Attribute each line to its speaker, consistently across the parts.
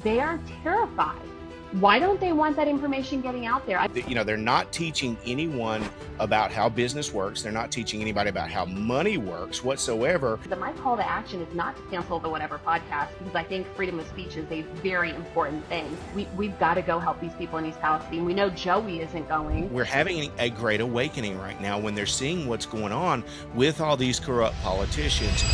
Speaker 1: They are terrified. Why don't they want that information getting out there?
Speaker 2: They're not teaching anyone about how business works. They're not teaching anybody about how money works whatsoever.
Speaker 1: My call to action is not to cancel the whatever podcast, because I think freedom of speech is a very important thing. We've got to go help these people in East Palestine. We know Joey isn't going.
Speaker 2: We're having a great awakening right now when they're seeing what's going on with all these corrupt politicians.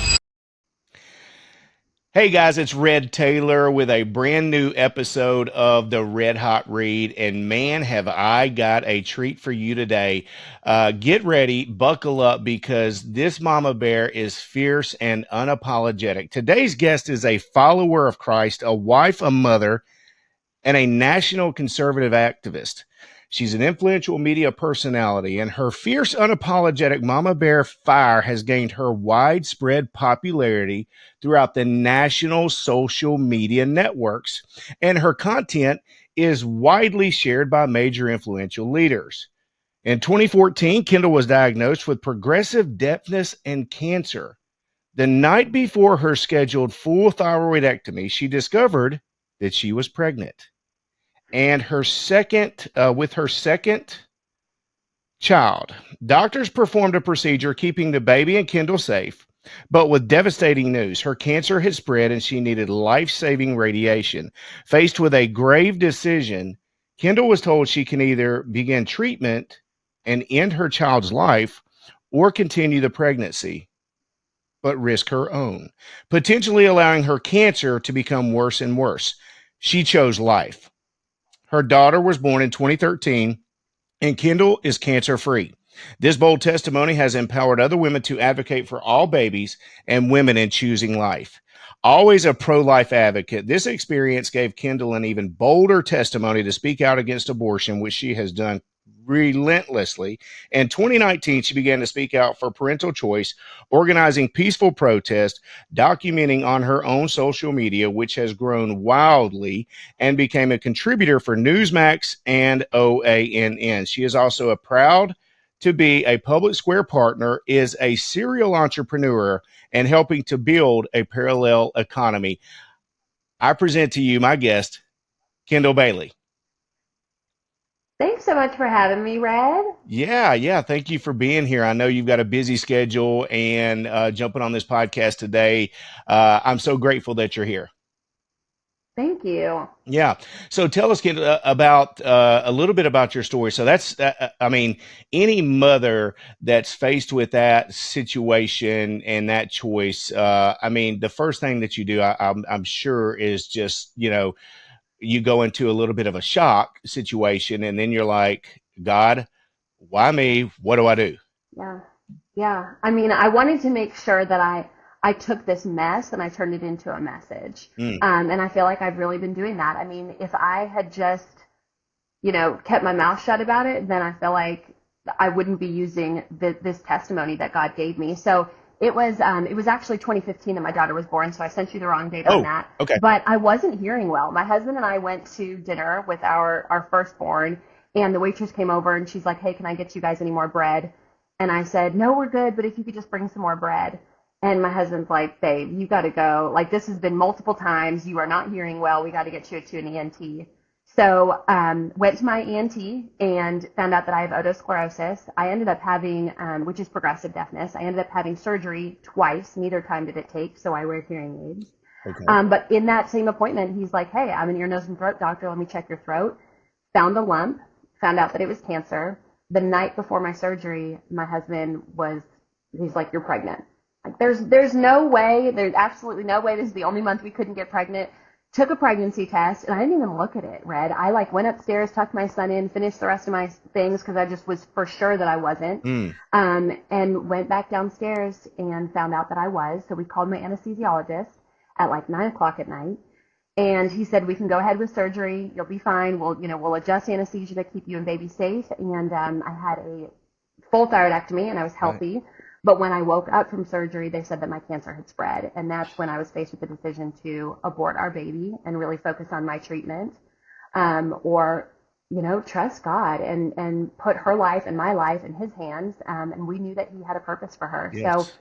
Speaker 2: Hey guys, it's Red Taylor with a brand new episode of the Red Hot Read, and man, have I got a treat for you today. Get ready, buckle up, because this mama bear is fierce and unapologetic. Today's guest is a follower of Christ, a wife, a mother, and a national conservative activist. She's an influential media personality, and her fierce, unapologetic mama bear fire has gained her widespread popularity throughout the national social media networks, and her content is widely shared by major influential leaders. In 2014, Kendall was diagnosed with progressive deafness and cancer. The night before her scheduled full thyroidectomy, she discovered that she was pregnant. And with her second child, doctors performed a procedure keeping the baby and Kendall safe, but with devastating news. Her cancer had spread and she needed life-saving radiation. Faced with a grave decision, Kendall was told she can either begin treatment and end her child's life or continue the pregnancy, but risk her own, potentially allowing her cancer to become worse and worse. She chose life. Her daughter was born in 2013, and Kendall is cancer-free. This bold testimony has empowered other women to advocate for all babies and women in choosing life. Always a pro-life advocate, this experience gave Kendall an even bolder testimony to speak out against abortion, which she has done relentlessly. In 2019, she began to speak out for parental choice, organizing peaceful protests, documenting on her own social media, which has grown wildly, and became a contributor for Newsmax and OANN. She is also proud to be a public square partner, is a serial entrepreneur, and helping to build a parallel economy. I present to you my guest, Kendall Bailey.
Speaker 1: Thanks so much for having me, Red.
Speaker 2: Yeah. Thank you for being here. I know you've got a busy schedule and jumping on this podcast today. I'm so grateful that you're here.
Speaker 1: Thank you.
Speaker 2: Yeah. So tell us, Kendall, about a little bit about your story. So that's, any mother that's faced with that situation and that choice, the first thing that you do, I'm sure, is just, you go into a little bit of a shock situation, and then you're like, God, why me? What do I do?
Speaker 1: Yeah. Yeah. I wanted to make sure that I took this mess and I turned it into a message. And I feel like I've really been doing that. If I had just, kept my mouth shut about it, then I feel like I wouldn't be using this testimony that God gave me. So it was actually 2015 that my daughter was born, so I sent you the wrong date on that.
Speaker 2: Okay.
Speaker 1: But I wasn't hearing well. My husband and I went to dinner with our firstborn, and the waitress came over and she's like, "Hey, can I get you guys any more bread?" And I said, "No, we're good, but if you could just bring some more bread." And my husband's like, "Babe, you got to go. Like, this has been multiple times. You are not hearing well. We got to get you to an ENT." So went to my ENT and found out that I have otosclerosis. I ended up having, which is progressive deafness. I ended up having surgery twice. Neither time did it take, so I wear hearing aids.
Speaker 2: Okay.
Speaker 1: But in that same appointment, he's like, "Hey, I'm an ear, nose, and throat doctor. Let me check your throat." Found a lump. Found out that it was cancer. The night before my surgery, my husband he's like, "You're pregnant." Like, there's no way. There's absolutely no way. This is the only month we couldn't get pregnant. Took a pregnancy test, and I didn't even look at it, Red. I went upstairs, tucked my son in, finished the rest of my things because I just was for sure that I wasn't, and went back downstairs and found out that I was. So we called my anesthesiologist at like 9 o'clock at night, and he said, "We can go ahead with surgery. You'll be fine. We'll adjust anesthesia to keep you and baby safe." And I had a full thyroidectomy, and I was healthy. Right. But when I woke up from surgery, they said that my cancer had spread. And that's when I was faced with the decision to abort our baby and really focus on my treatment, or, trust God and put her life and my life in his hands. And we knew that he had a purpose for her.
Speaker 2: Yes.
Speaker 1: So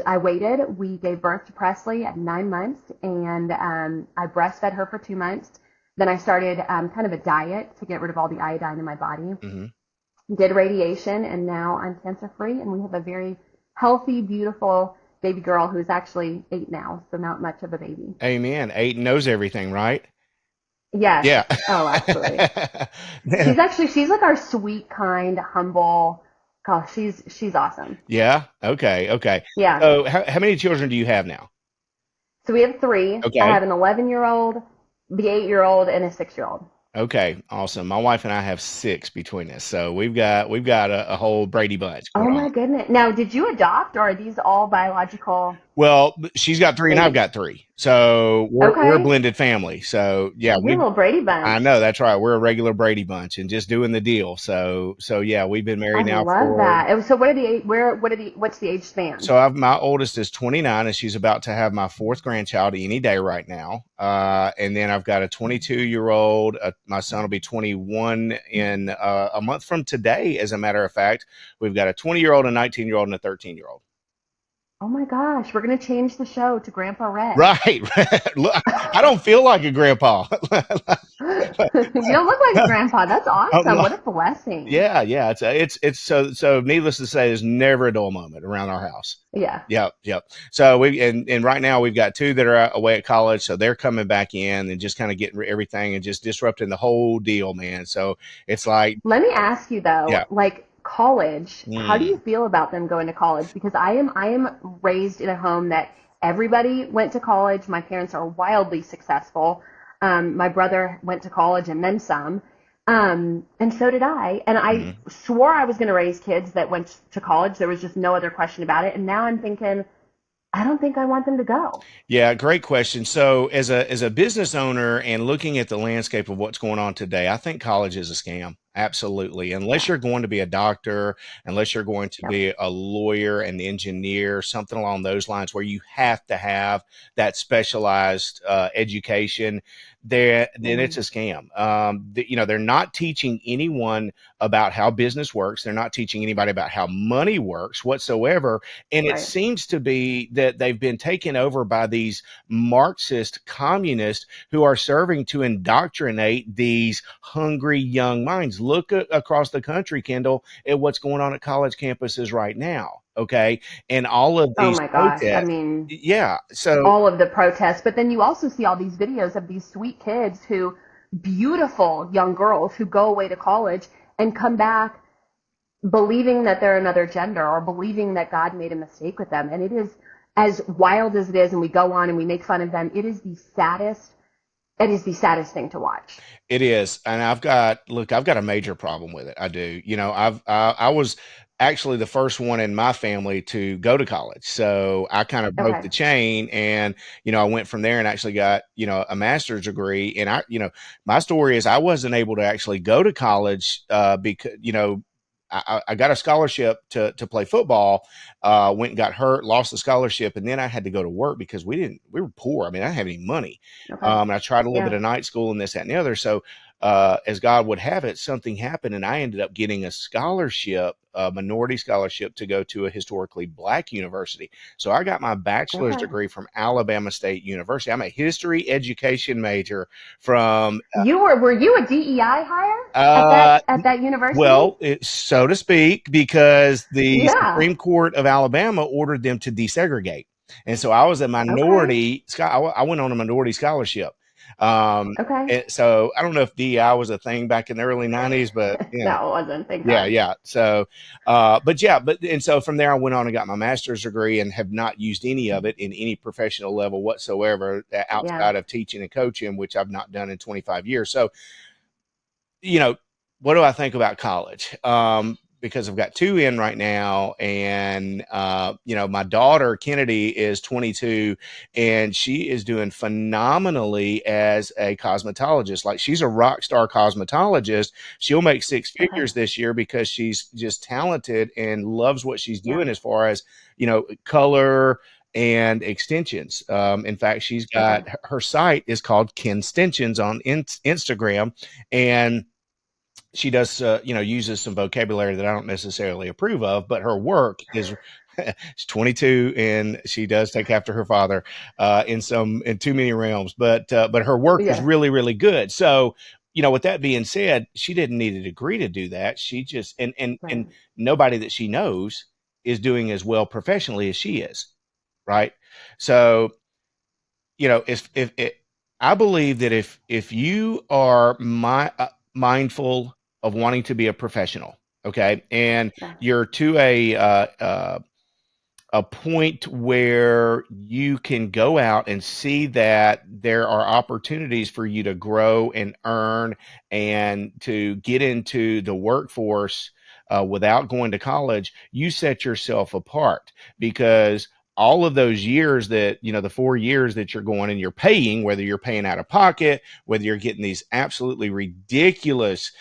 Speaker 1: I waited. We gave birth to Presley at 9 months, and I breastfed her for 2 months. Then I started kind of a diet to get rid of all the iodine in my body.
Speaker 2: Hmm.
Speaker 1: Did radiation, and now I'm cancer free, and we have a very healthy, beautiful baby girl who's actually 8 now, so not much of a baby.
Speaker 2: Amen. Eight knows everything, right?
Speaker 1: Yes.
Speaker 2: Yeah.
Speaker 1: Oh, absolutely. She's like our sweet, kind, humble. Gosh, she's awesome.
Speaker 2: Yeah. Okay. Okay.
Speaker 1: Yeah.
Speaker 2: So how many children do you have now?
Speaker 1: So we have three. I
Speaker 2: Okay.
Speaker 1: have an 11-year-old, the 8-year-old, and a 6-year-old.
Speaker 2: Okay. Awesome. My wife and I have six between us. So we've got a whole Brady bunch
Speaker 1: Oh
Speaker 2: going on.
Speaker 1: my goodness. Now, did you adopt, or are these all biological
Speaker 2: Well, she's got three and I've
Speaker 1: babies?
Speaker 2: got three. So we're a
Speaker 1: Okay.
Speaker 2: blended family. So yeah,
Speaker 1: You're a little Brady bunch.
Speaker 2: I know that's right. We're a regular Brady bunch and just doing the deal. So yeah, we've been
Speaker 1: I
Speaker 2: married now
Speaker 1: love
Speaker 2: for.
Speaker 1: that. So what's the age span?
Speaker 2: So my oldest is 29, and she's about to have my fourth grandchild any day right now. And then I've got a 22-year-old. My son will be 21 in a month from today. As a matter of fact, we've got a 20-year-old, a 19-year-old, and a 13-year-old.
Speaker 1: Oh my gosh, we're gonna change the show to Grandpa Red.
Speaker 2: Right. Look, I don't feel like a grandpa.
Speaker 1: You don't look like a grandpa. That's awesome. What a blessing.
Speaker 2: Yeah, yeah. It's so. Needless to say, there's never a dull moment around our house.
Speaker 1: Yeah.
Speaker 2: Yep, yep. So and right now we've got two that are away at college, so they're coming back in and just kind of getting everything and just disrupting the whole deal, man. So it's like,
Speaker 1: Let me ask you though,
Speaker 2: yeah.
Speaker 1: like college, how do you
Speaker 2: Mm,
Speaker 1: feel about them going to college? Because I am raised in a home that everybody went to college. My parents are wildly successful. My brother went to college and then some. And so did I. And I
Speaker 2: mhm.
Speaker 1: swore I was going to raise kids that went to college. There was just no other question about it. And now I'm thinking, I don't think I want them to go.
Speaker 2: Yeah, great question. So as a business owner and looking at the landscape of what's going on today, I think college is a scam. Absolutely. Unless
Speaker 1: Yeah.
Speaker 2: you're going to be a doctor, unless you're going to
Speaker 1: Yep.
Speaker 2: be a lawyer, an engineer, something along those lines where you have to have that specialized education, then it's
Speaker 1: Mm,
Speaker 2: a scam. They're not teaching anyone about how business works. They're not teaching anybody about how money works whatsoever. And it
Speaker 1: right.
Speaker 2: seems to be that they've been taken over by these Marxist communists who are serving to indoctrinate these hungry young minds. Look across the country, Kendall, at what's going on at college campuses right now. Okay. And all of
Speaker 1: Oh
Speaker 2: these
Speaker 1: my gosh. I
Speaker 2: protests.
Speaker 1: mean,
Speaker 2: Yeah. So,
Speaker 1: all of the protests, but then you also see all these videos of these sweet kids who, beautiful young girls who go away to college and come back believing that they're another gender or believing that God made a mistake with them. And it is as wild as it is, and we go on and we make fun of them. It is the saddest thing to watch.
Speaker 2: it is, and I've got a major problem with it. I do. I was actually the first one in my family to go to college, so I kind of broke
Speaker 1: Okay.
Speaker 2: the chain, and I went from there and actually got a master's degree. And my story is I wasn't able to actually go to college because I got a scholarship to play football. Went and got hurt, lost the scholarship, and then I had to go to work because we were poor. I mean, I didn't have any money.
Speaker 1: Okay.
Speaker 2: And I tried a little bit
Speaker 1: Yeah.
Speaker 2: of night school and this, that, and the other. So, as God would have it, something happened, and I ended up getting a scholarship, a minority scholarship, to go to a historically black university. So I got my bachelor's
Speaker 1: Okay.
Speaker 2: degree from Alabama State University. I'm a history education major from
Speaker 1: Were you a DEI hire
Speaker 2: uh,
Speaker 1: at that university?
Speaker 2: well, so to speak, because the
Speaker 1: Yeah.
Speaker 2: Supreme Court of Alabama ordered them to desegregate, and so I was a
Speaker 1: Okay.
Speaker 2: minority. I went on a minority scholarship. Um,
Speaker 1: Okay.
Speaker 2: and so I don't know if DEI was a thing back in the early '90s, but
Speaker 1: No, it wasn't. Thank
Speaker 2: yeah,
Speaker 1: God.
Speaker 2: yeah. So, and so from there I went on and got my master's degree and have not used any of it in any professional level whatsoever
Speaker 1: Yeah.
Speaker 2: outside of teaching and coaching, which I've not done in 25 years. So you know, what do I think about college? Because I've got two in right now, and my daughter Kennedy is 22, and she is doing phenomenally as a cosmetologist. Like, she's a rock star cosmetologist. She'll make six
Speaker 1: Okay.
Speaker 2: figures this year because she's just talented and loves what she's
Speaker 1: Yeah.
Speaker 2: doing as far as color and extensions. In fact, she's got
Speaker 1: Okay.
Speaker 2: her site is called Kenstensions on Instagram, and she does uses some vocabulary that I don't necessarily approve of, but her work is She's 22 and she does take after her father in too many realms, but her work is
Speaker 1: Yeah.
Speaker 2: really really good. So with that being said, she didn't need a degree to do that. She just and
Speaker 1: Right.
Speaker 2: nobody that she knows is doing as well professionally as she is, right? So if I believe that if you are mindful of wanting to be a professional, okay, and
Speaker 1: Yeah.
Speaker 2: you're to a point where you can go out and see that there are opportunities for you to grow and earn and to get into the workforce without going to college, you set yourself apart because all of those years that, the 4 years that you're going and you're paying, whether you're paying out of pocket, whether you're getting these absolutely ridiculous,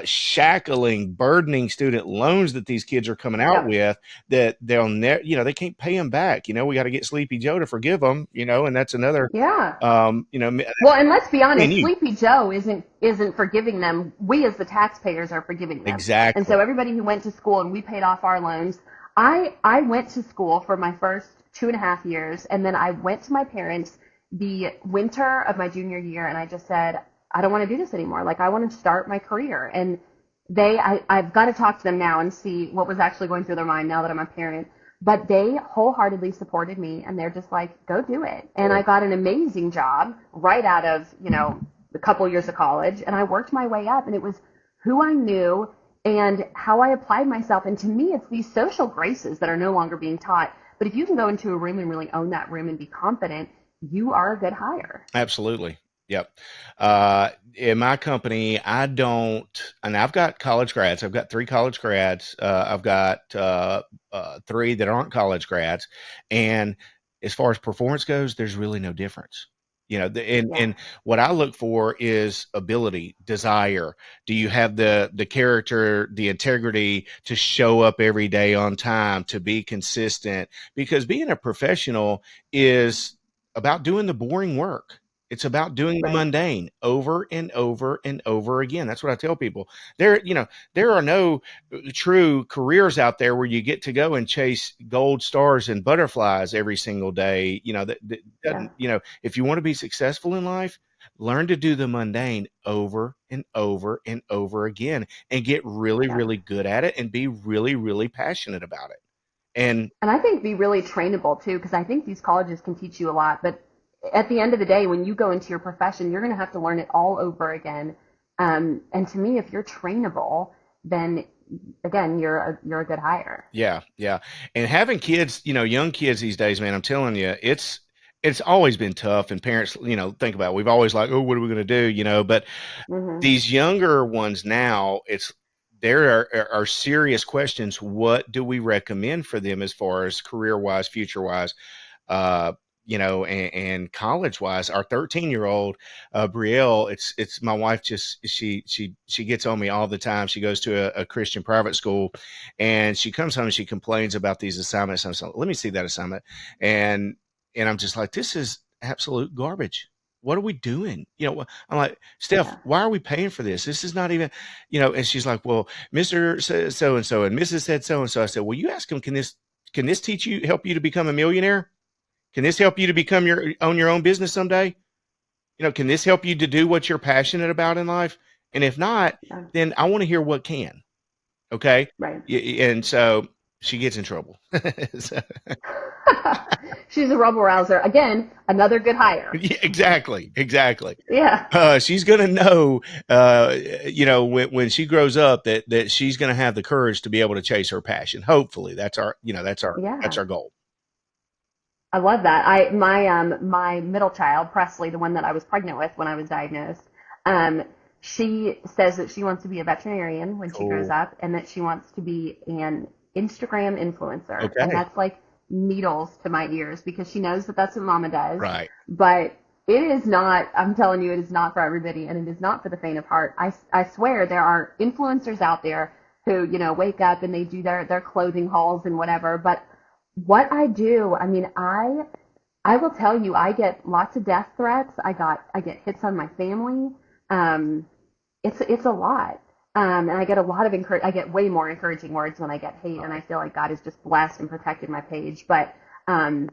Speaker 2: shackling, burdening student loans that these kids are coming out
Speaker 1: Yep.
Speaker 2: with, that they can't pay them back. We got to get Sleepy Joe to forgive them, and that's another,
Speaker 1: Yeah.
Speaker 2: um, you know, me
Speaker 1: Well, and let's be
Speaker 2: and
Speaker 1: honest,
Speaker 2: you.
Speaker 1: Sleepy Joe isn't forgiving them. We as the taxpayers are forgiving them. And
Speaker 2: Exactly.
Speaker 1: so everybody who went to school and we paid off our loans, I went to school for my first 2.5 years, and then I went to my parents the winter of my junior year, and I just said, I don't want to do this anymore. Like, I want to start my career. And I've got to talk to them now and see what was actually going through their mind now that I'm a parent. But they wholeheartedly supported me, and they're just like, go do it. And I got an amazing job right out of, a couple years of college, and I worked my way up, and it was who I knew and how I applied myself. And to me, it's these social graces that are no longer being taught. But if you can go into a room and really own that room and be confident, you are a good hire.
Speaker 2: Absolutely. Yep. In my company, I don't, and I've got college grads. I've got 3 college grads. I've got three that aren't college grads. And as far as performance goes, there's really no difference. And
Speaker 1: Yeah,
Speaker 2: what I look for is ability, desire. Do you have the character, the integrity to show up every day on time, to be consistent? Because being a professional is about doing the boring work. It's about doing the
Speaker 1: right.
Speaker 2: mundane over and over and over again. That's what I tell people. There are no true careers out there where you get to go and chase gold stars and butterflies every single day. That
Speaker 1: Yeah,
Speaker 2: doesn't, if you want to be successful in life, learn to do the mundane over and over and over again and get really,
Speaker 1: yeah.
Speaker 2: really good at it and be really, really passionate about it. And
Speaker 1: And I think be really trainable too, because I think these colleges can teach you a lot. But at the end of the day, when you go into your profession, you're going to have to learn it all over again. And to me, if you're trainable, then again, you're a good hire.
Speaker 2: yeah, yeah. And having kids, young kids these days, man, I'm telling you, it's always been tough. And parents, think about it. We've always like, oh, what are we going to do? But
Speaker 1: Hmm.
Speaker 2: these younger ones now, there are serious questions. What do we recommend for them as far as career wise, future wise? uh, and college wise, our 13-year-old, Brielle, it's my wife. Just she gets on me all the time. She goes to a Christian private school, and she comes home and she complains about these assignments. I'm like, let me see that assignment, and I'm just like, this is absolute garbage. What are we doing? I'm like, Steph,
Speaker 1: Yeah,
Speaker 2: why are we paying for this? This is not even, and she's like, well, Mr. So and so and Mrs. said so and so. I said, well, you ask them, can this teach you, help you to become a millionaire? Can this help you to become your own business someday? Can this help you to do what you're passionate about in life? And if not,
Speaker 1: yeah,
Speaker 2: then I want to hear what can. Okay.
Speaker 1: right.
Speaker 2: And so she gets in trouble. So,
Speaker 1: She's a rebel rouser. Again, another good hire.
Speaker 2: yeah, exactly. Exactly.
Speaker 1: Yeah,
Speaker 2: She's going to know, when she grows up that she's going to have the courage to be able to chase her passion. Hopefully that's
Speaker 1: yeah.
Speaker 2: our goal.
Speaker 1: I love that. My middle child, Presley, the one that I was pregnant with when I was diagnosed, um, she says that she wants to be a veterinarian when she grows
Speaker 2: Cool.
Speaker 1: up, and that she wants to be an Instagram influencer. And
Speaker 2: Okay.
Speaker 1: that's like needles to my ears because she knows that that's what Mama does.
Speaker 2: Right.
Speaker 1: But it is not. I'm telling you, it is not for everybody, and it is not for the faint of heart. I swear there are influencers out there who wake up and they do their clothing hauls and whatever, but what I do, I mean, I will tell you, I get lots of death threats. I get hits on my family. Um, it's a lot. And I get a lot of I get way more encouraging words when I get hate, and I feel like God has just blessed and protected my page. But um,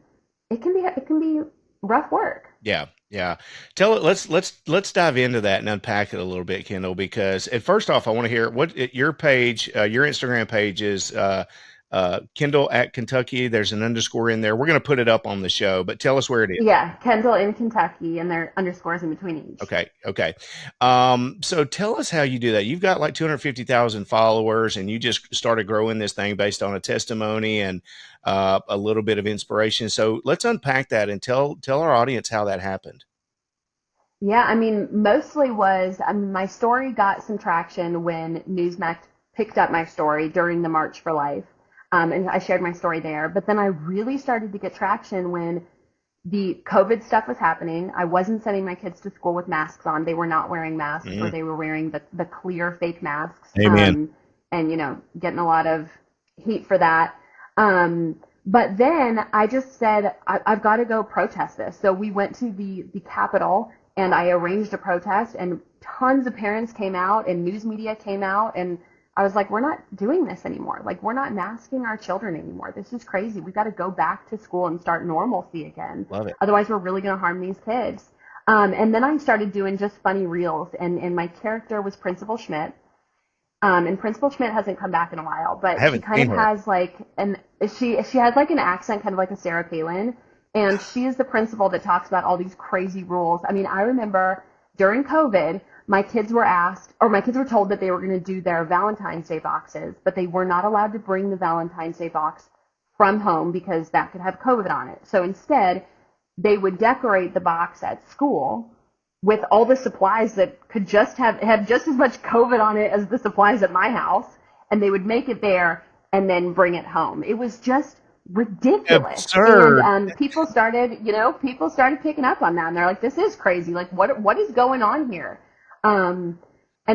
Speaker 1: it can be rough work.
Speaker 2: Yeah, yeah. Let's dive into that and unpack it a little bit, Kendall. Because first off, I want to hear your page, your Instagram page is Kendall at Kentucky. There's an underscore in there. We're going to put it up on the show, but tell us where it is.
Speaker 1: Yeah, Kendall in Kentucky, and there are underscores in between each.
Speaker 2: Okay, okay. So tell us how you do that. You've got like 250,000 followers, and you just started growing this thing based on a testimony and a little bit of inspiration. So let's unpack that and tell our audience how that happened.
Speaker 1: Yeah, I mean, mostly was my story got some traction when Newsmax picked up my story during the March for Life, and I shared my story there. But then I really started to get traction when the COVID stuff was happening. I wasn't sending my kids to school with masks on. They were not wearing masks, or they were wearing the clear fake masks.
Speaker 2: Amen.
Speaker 1: And, getting a lot of heat for that. But then I just said, I've got to go protest this. So we went to the Capitol, and I arranged a protest, and tons of parents came out, and news media came out, and I was like, we're not doing this anymore. Like, we're not masking our children anymore. This is crazy. We've got to go back to school and start normalcy again.
Speaker 2: Love it.
Speaker 1: Otherwise, we're really going to harm these kids. And then I started doing just funny reels, and my character was Principal Schmidt. And Principal Schmidt hasn't come back in a while, but she kind of has like she has like an accent, kind of like a Sarah Palin, and she is the principal that talks about all these crazy rules. I mean, I remember during COVID, my kids were told that they were going to do their Valentine's Day boxes, but they were not allowed to bring the Valentine's Day box from home because that could have COVID on it. So instead, they would decorate the box at school with all the supplies that could just have just as much COVID on it as the supplies at my house, and they would make it there and then bring it home. It was just ridiculous.
Speaker 2: Absurd.
Speaker 1: And people started picking up on that, and they're like, this is crazy. Like, what is going on here? And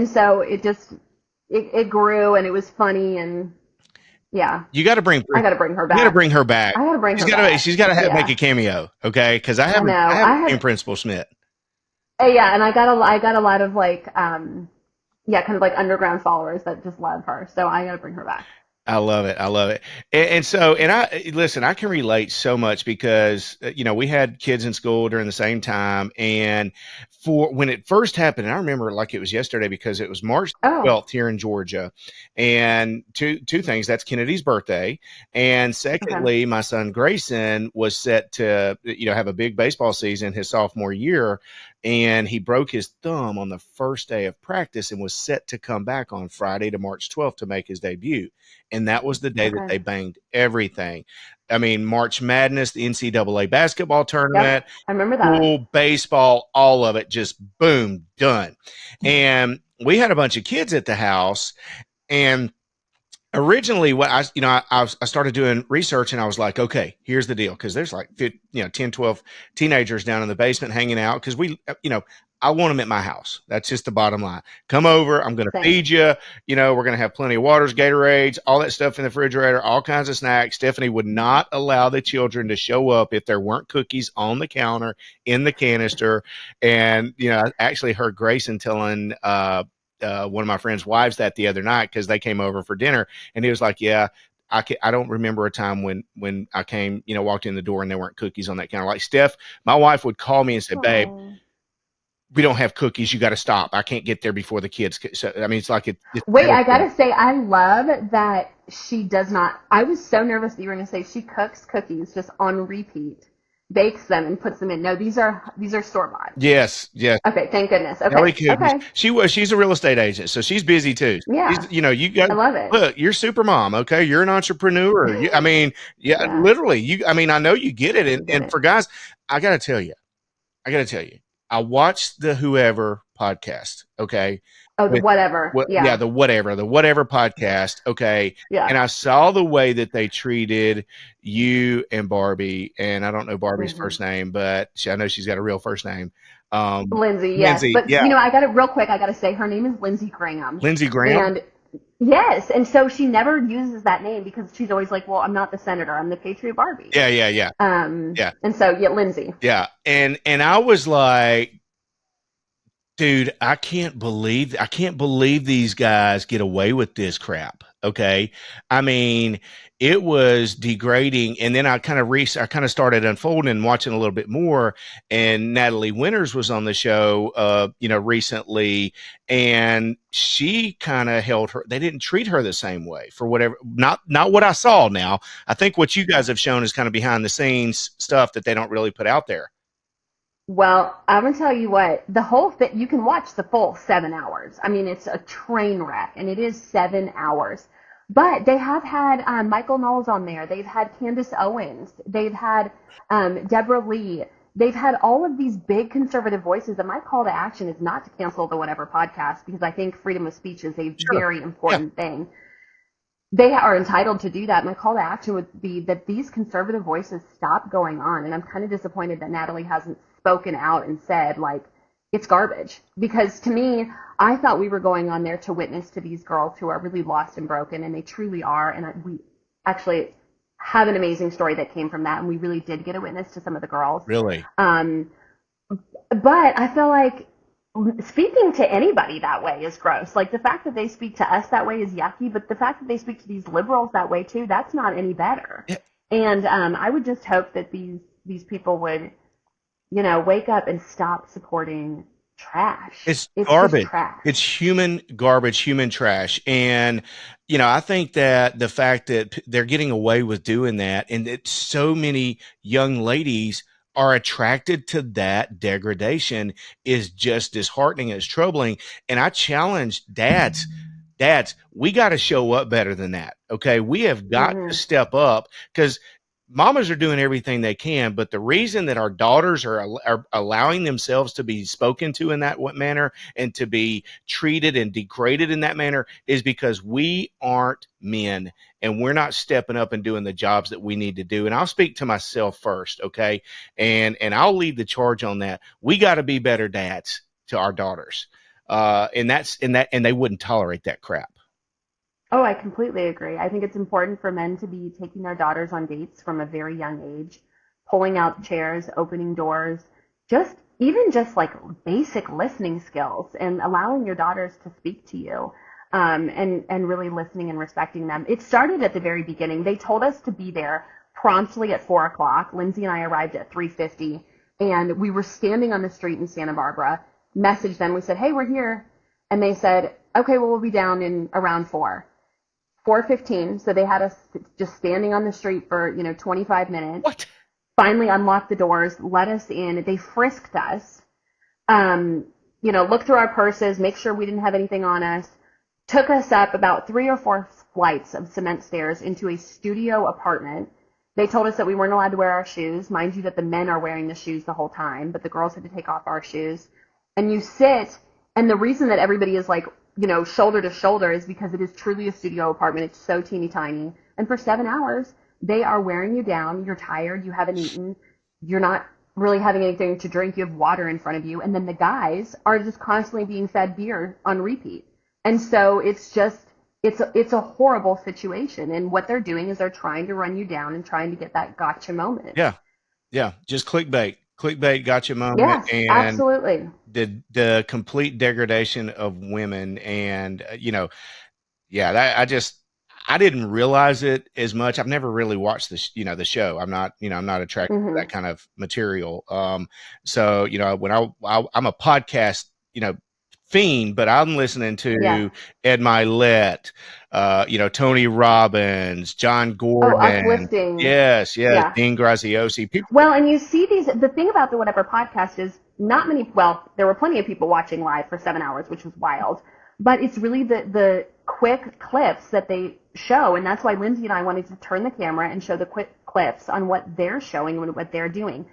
Speaker 1: so it grew, and it was funny, and yeah.
Speaker 2: I got to bring her back. You got to bring her back.
Speaker 1: I got to bring her back.
Speaker 2: She's got to make a cameo, okay? Because I haven't seen Principal Schmidt.
Speaker 1: Yeah, and I got a lot of like, kind of like underground followers that just love her. So I got to bring her back.
Speaker 2: I love it. I love it. I can relate so much because, we had kids in school during the same time. And for when it first happened, and I remember like it was yesterday because it was March 12th here in Georgia. And two things, that's Kennedy's birthday. And secondly, my son Grayson was set to, have a big baseball season his sophomore year. And he broke his thumb on the first day of practice and was set to come back on Friday to March 12th to make his debut. And that was the day that they banged everything. I mean, March Madness, the NCAA basketball tournament,
Speaker 1: yep, I remember that.
Speaker 2: Pool, baseball, all of it, just boom, done. And we had a bunch of kids at the house, and originally what I started doing research, and I was like, okay, here's the deal. Cause there's like 10, 12 teenagers down in the basement hanging out. Cause I want them at my house. That's just the bottom line. Come over. I'm going to feed you. We're going to have plenty of waters, Gatorades, all that stuff in the refrigerator, all kinds of snacks. Stephanie would not allow the children to show up if there weren't cookies on the counter in the canister. And, I actually heard Grayson telling, one of my friends' wives that the other night because they came over for dinner, and he was like, yeah, I don't remember a time when I came, walked in the door and there weren't cookies on that counter. Like Steph, my wife would call me and say, babe, we don't have cookies. You got to stop. I can't get there before the kids. So, I mean, it's like it's
Speaker 1: wait, I got to say, I love that she does not. I was so nervous that you were going to say she cooks cookies just on repeat, bakes them and puts them in. No, these are store-bought.
Speaker 2: Yes.
Speaker 1: Okay, thank goodness. Okay.
Speaker 2: She's a real estate agent, so she's busy too.
Speaker 1: Yeah.
Speaker 2: I love it. Look, you're super mom. Okay, you're an entrepreneur. Literally. I know you get it. And for guys, I got to tell you, I watched the Whoever podcast. Okay.
Speaker 1: Oh, the Whatever.
Speaker 2: The Whatever podcast. Okay.
Speaker 1: Yeah.
Speaker 2: And I saw the way that they treated you and Barbie, and I don't know Barbie's first name, but I know she's got a real first name.
Speaker 1: Lindsay. Yes. But I got it real quick. I got to say her name is Lindsey Graham.
Speaker 2: Lindsey Graham.
Speaker 1: And yes. And so she never uses that name because she's always like, well, I'm not the senator. I'm the Patriot Barbie.
Speaker 2: Yeah.
Speaker 1: And so, Lindsay.
Speaker 2: Yeah. And I was like, Dude, I can't believe these guys get away with this crap. Okay. I mean, it was degrading. And then I kind of started unfolding and watching a little bit more. And Natalie Winters was on the show, recently, and she kind of held her. They didn't treat her the same way for whatever, not what I saw now. I think what you guys have shown is kind of behind the scenes stuff that they don't really put out there.
Speaker 1: Well, I'm gonna tell you what, the whole thing, you can watch the full 7 hours. I mean, it's a train wreck, and it is 7 hours. But they have had Michael Knowles on there. They've had Candace Owens. They've had Deborah Lee. They've had all of these big conservative voices. And my call to action is not to cancel the Whatever podcast, because I think freedom of speech is a
Speaker 2: Sure.
Speaker 1: very
Speaker 2: Yeah.
Speaker 1: important thing. They are entitled to do that. My call to action would be that these conservative voices stop going on. And I'm kind of disappointed that Natalie hasn't spoken out and said, like, it's garbage. Because to me, I thought we were going on there to witness to these girls who are really lost and broken, and they truly are. And we actually have an amazing story that came from that, and we really did get a witness to some of the girls.
Speaker 2: Really.
Speaker 1: Um, but I feel like speaking to anybody that way is gross. Like, the fact that they speak to us that way is yucky, but the fact that they speak to these liberals that way too, that's not any better.
Speaker 2: Yeah.
Speaker 1: And I would just hope that these people would, wake up and stop supporting trash.
Speaker 2: It's
Speaker 1: It's just
Speaker 2: garbage.
Speaker 1: trash.
Speaker 2: It's human garbage, human trash. And, I think that the fact that they're getting away with doing that, and that so many young ladies are attracted to that degradation, is just disheartening. It's troubling. And I challenge dads, we got to show up better than that. Okay. We have got to
Speaker 1: Hmm.
Speaker 2: step up, because mamas are doing everything they can, but the reason that our daughters are allowing themselves to be spoken to in that manner, and to be treated and degraded in that manner, is because we aren't men, and we're not stepping up and doing the jobs that we need to do. And I'll speak to myself first, okay? And I'll lead the charge on that. We got to be better dads to our daughters. And they wouldn't tolerate that crap.
Speaker 1: Oh, I completely agree. I think it's important for men to be taking their daughters on dates from a very young age, pulling out chairs, opening doors, even just like basic listening skills, and allowing your daughters to speak to you, and really listening and respecting them. It started at the very beginning. They told us to be there promptly at 4 o'clock. Lindsay and I arrived at 3:50, and we were standing on the street in Santa Barbara. Messaged them. We said, "Hey, we're here," and they said, "Okay, well, we'll be down in around 4." 4:15, so they had us just standing on the street for 25 minutes.
Speaker 2: What?
Speaker 1: Finally unlocked the doors, let us in. They frisked us, looked through our purses, make sure we didn't have anything on us, took us up about 3 or 4 flights of cement stairs into a studio apartment. They told us that we weren't allowed to wear our shoes. Mind you, that the men are wearing the shoes the whole time, but the girls had to take off our shoes. And you sit, and the reason that everybody is like, shoulder to shoulder, is because it is truly a studio apartment. It's so teeny tiny. And for 7 hours, they are wearing you down. You're tired. You haven't eaten. You're not really having anything to drink. You have water in front of you. And then the guys are just constantly being fed beer on repeat. And so it's a horrible situation. And what they're doing is they're trying to run you down and trying to get that gotcha moment.
Speaker 2: Yeah. Yeah. Just clickbait. Clickbait got your moment.
Speaker 1: Yes,
Speaker 2: And
Speaker 1: absolutely.
Speaker 2: the complete degradation of women. And yeah, I didn't realize it as much. I've never really watched the show. I'm not attracted to
Speaker 1: Hmm.
Speaker 2: that kind of material. So when I'm a podcast, fiend, but I'm listening
Speaker 1: Yes.
Speaker 2: to Ed Milet, Tony Robbins, John
Speaker 1: Oh,
Speaker 2: Gordon.
Speaker 1: uplifting.
Speaker 2: Yes, yes,
Speaker 1: Yeah.
Speaker 2: Dean Graziosi. People.
Speaker 1: Well, and you see the thing about the Whatever podcast is not many, well, there were plenty of people watching live for 7 hours, which was wild, but it's really the quick clips that they show, and that's why Lindsay and I wanted to turn the camera and show the quick clips on what they're showing and what they're doing.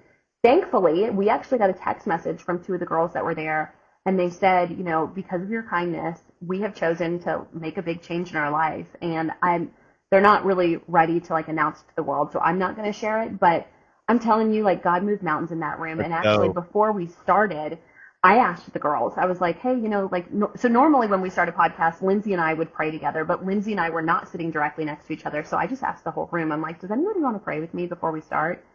Speaker 1: Thankfully, we actually got a text message from two of the girls that were there, and they said, because of your kindness, we have chosen to make a big change in our life, and they're not really ready to like announce it to the world, so I'm not going to share it, but I'm telling you, like, God moved mountains in that room.
Speaker 2: Let's
Speaker 1: And actually,
Speaker 2: go.
Speaker 1: before we started, I asked the girls, I was like, hey, so normally when we start a podcast, Lindsay and I would pray together, but Lindsay and I were not sitting directly next to each other. So I just asked the whole room, I'm like, does anybody want to pray with me before we start?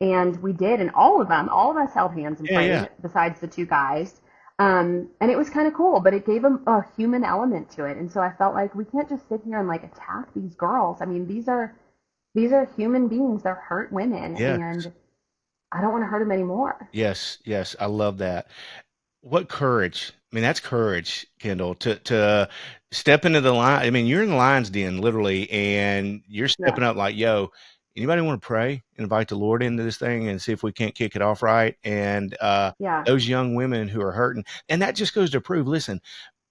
Speaker 1: And we did. And all of us held hands and
Speaker 2: Yeah, yeah.
Speaker 1: prayed, besides the two guys. And it was kind of cool, but it gave a human element to it. And so I felt like we can't just sit here and like attack these girls. I mean, these are human beings. They're hurt women,
Speaker 2: Yes.
Speaker 1: and I don't want to hurt them anymore.
Speaker 2: Yes. Yes. I love that. What courage. I mean, that's courage, Kendall, to step into the line. I mean, you're in the lion's den, literally, and you're
Speaker 1: Yeah,
Speaker 2: stepping up like, yo, anybody want to pray, invite the Lord into this thing and see if we can't kick it off right? And
Speaker 1: yeah,
Speaker 2: those young women who are hurting, and that just goes to prove, listen,